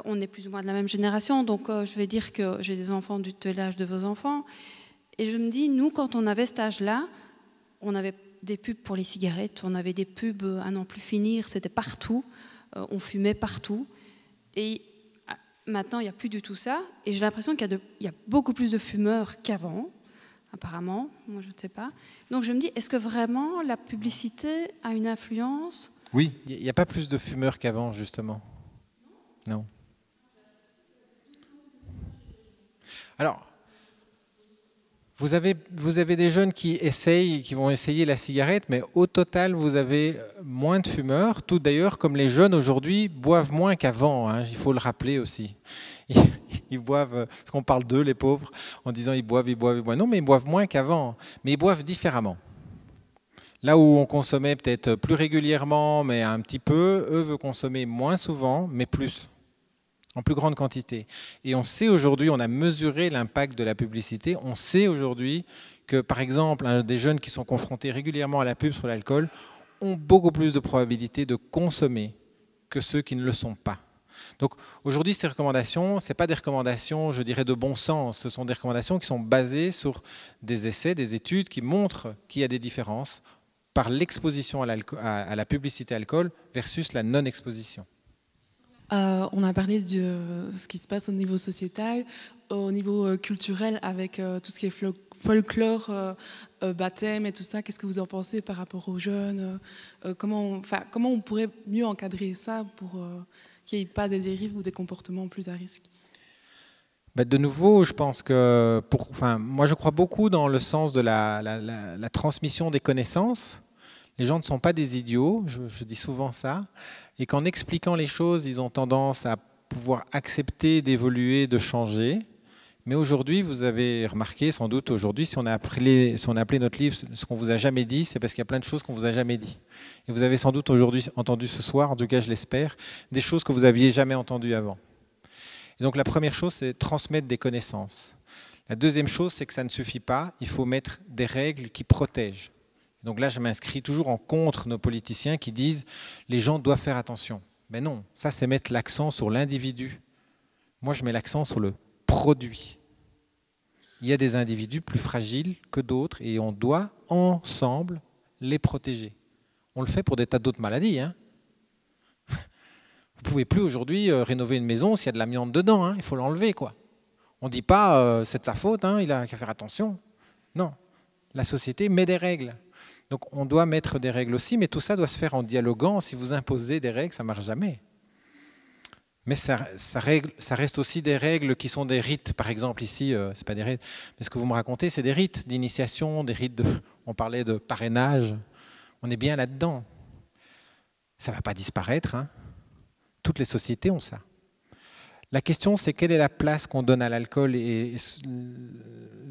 on est plus ou moins de la même génération, donc je vais dire que j'ai des enfants de l'âge de vos enfants, et je me dis, nous, quand on avait cet âge-là, on avait des pubs pour les cigarettes, on avait des pubs à n'en plus finir, c'était partout, on fumait partout, et maintenant, il n'y a plus du tout ça, et j'ai l'impression qu'il y a beaucoup plus de fumeurs qu'avant, apparemment, moi je ne sais pas. Donc je me dis, est-ce que vraiment la publicité a une influence? Oui, il n'y a pas plus de fumeurs qu'avant, justement. Non. Alors, vous avez des jeunes qui vont essayer la cigarette, mais au total, vous avez moins de fumeurs. Tout d'ailleurs, comme les jeunes aujourd'hui boivent moins qu'avant, hein, il faut le rappeler aussi. Ils boivent, parce qu'on parle d'eux, les pauvres, en disant ils boivent. Non, mais ils boivent moins qu'avant, mais ils boivent différemment. Là où on consommait peut-être plus régulièrement, mais un petit peu, eux veulent consommer moins souvent, mais plus, en plus grande quantité. Et on sait aujourd'hui, on a mesuré l'impact de la publicité, on sait aujourd'hui que, par exemple, des jeunes qui sont confrontés régulièrement à la pub sur l'alcool ont beaucoup plus de probabilité de consommer que ceux qui ne le sont pas. Donc aujourd'hui, ces recommandations, ce n'est pas des recommandations, je dirais, de bon sens. Ce sont des recommandations qui sont basées sur des essais, des études qui montrent qu'il y a des différences par l'exposition à la publicité alcool versus la non-exposition. On a parlé de ce qui se passe au niveau sociétal, au niveau culturel, avec tout ce qui est folklore, baptême et tout ça. Qu'est-ce que vous en pensez par rapport aux jeunes? Comment on pourrait mieux encadrer ça pour qu'il n'y ait pas des dérives ou des comportements plus à risque? De nouveau, je pense que, moi je crois beaucoup dans le sens de la transmission des connaissances. Les gens ne sont pas des idiots, je dis souvent ça, et qu'en expliquant les choses, ils ont tendance à pouvoir accepter d'évoluer, de changer. Mais aujourd'hui, vous avez remarqué, sans doute aujourd'hui, si on a appelé notre livre « Ce qu'on vous a jamais dit », c'est parce qu'il y a plein de choses qu'on vous a jamais dit. Et vous avez sans doute aujourd'hui entendu ce soir, en tout cas je l'espère, des choses que vous n'aviez jamais entendues avant. Et donc la première chose, c'est transmettre des connaissances. La deuxième chose, c'est que ça ne suffit pas, il faut mettre des règles qui protègent. Donc là, je m'inscris toujours en contre nos politiciens qui disent « les gens doivent faire attention ». Mais non, ça c'est mettre l'accent sur l'individu. Moi, je mets l'accent sur le produit. Il y a des individus plus fragiles que d'autres et on doit ensemble les protéger. On le fait pour des tas d'autres maladies. Hein. Vous ne pouvez plus aujourd'hui rénover une maison s'il y a de l'amiante dedans. Hein. Il faut l'enlever, quoi. On ne dit pas c'est de sa faute, hein, il a qu'à faire attention. Non, la société met des règles. Donc on doit mettre des règles aussi, mais tout ça doit se faire en dialoguant. Si vous imposez des règles, ça ne marche jamais. Mais ça reste aussi des règles qui sont des rites. Par exemple, ici, ce n'est pas des rites, mais ce que vous me racontez, c'est des rites d'initiation, des rites on parlait de parrainage. On est bien là-dedans. Ça ne va pas disparaître. Hein. Toutes les sociétés ont ça. La question, c'est quelle est la place qu'on donne à l'alcool, et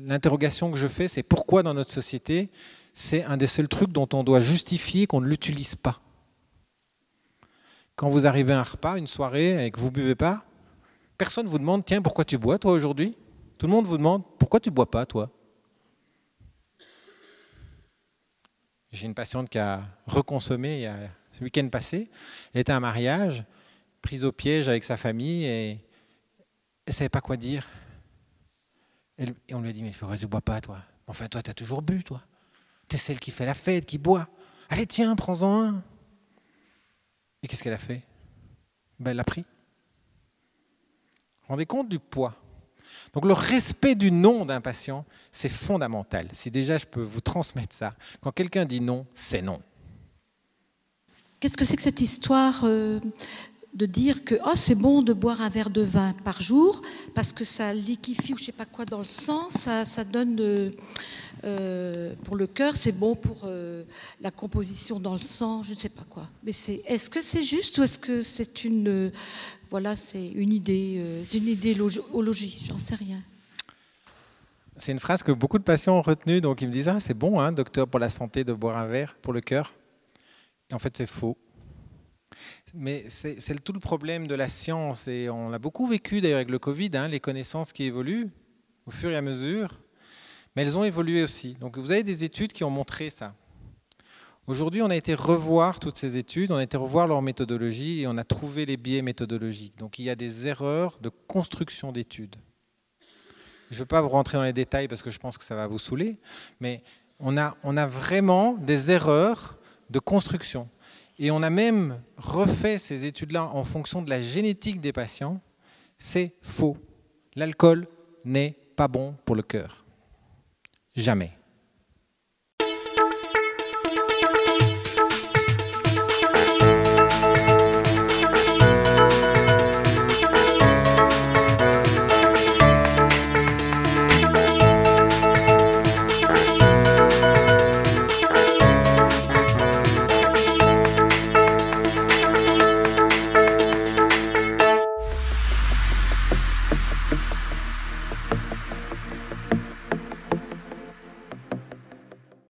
l'interrogation que je fais, c'est pourquoi dans notre société, c'est un des seuls trucs dont on doit justifier qu'on ne l'utilise pas. Quand vous arrivez à un repas, une soirée, et que vous ne buvez pas, personne ne vous demande « Tiens, pourquoi tu bois, toi, aujourd'hui ?» Tout le monde vous demande « Pourquoi tu ne bois pas, toi ?» J'ai une patiente qui a reconsommé il y a le week-end passé. Elle était à un mariage, prise au piège avec sa famille, et elle ne savait pas quoi dire. Et on lui a dit « Mais pourquoi tu ne bois pas, toi ? Enfin, toi, tu as toujours bu, toi. Tu es celle qui fait la fête, qui boit. Allez, tiens, prends-en un. » Et qu'est-ce qu'elle a fait? Elle l'a pris. Vous vous rendez compte du poids? Donc le respect du non d'un patient, c'est fondamental. Si déjà je peux vous transmettre ça, quand quelqu'un dit non, c'est non. Qu'est-ce que c'est que cette histoire de dire que oh, c'est bon de boire un verre de vin par jour parce que ça liquéfie ou je ne sais pas quoi dans le sang, ça donne pour le cœur, c'est bon pour la composition dans le sang, je ne sais pas quoi. Mais est-ce que c'est juste ou est-ce que c'est une idéologie, j'en sais rien. C'est une phrase que beaucoup de patients ont retenue, donc ils me disent « Ah, c'est bon, hein, docteur, pour la santé de boire un verre, pour le cœur ». Et en fait, c'est faux. Mais c'est tout le problème de la science, et on l'a beaucoup vécu d'ailleurs avec le Covid, hein, les connaissances qui évoluent au fur et à mesure, mais elles ont évolué aussi. Donc vous avez des études qui ont montré ça. Aujourd'hui, on a été revoir toutes ces études, on a été revoir leur méthodologie et on a trouvé les biais méthodologiques. Donc il y a des erreurs de construction d'études. Je ne veux pas vous rentrer dans les détails parce que je pense que ça va vous saouler, mais on a vraiment des erreurs de construction. Et on a même refait ces études-là en fonction de la génétique des patients. C'est faux. L'alcool n'est pas bon pour le cœur. Jamais.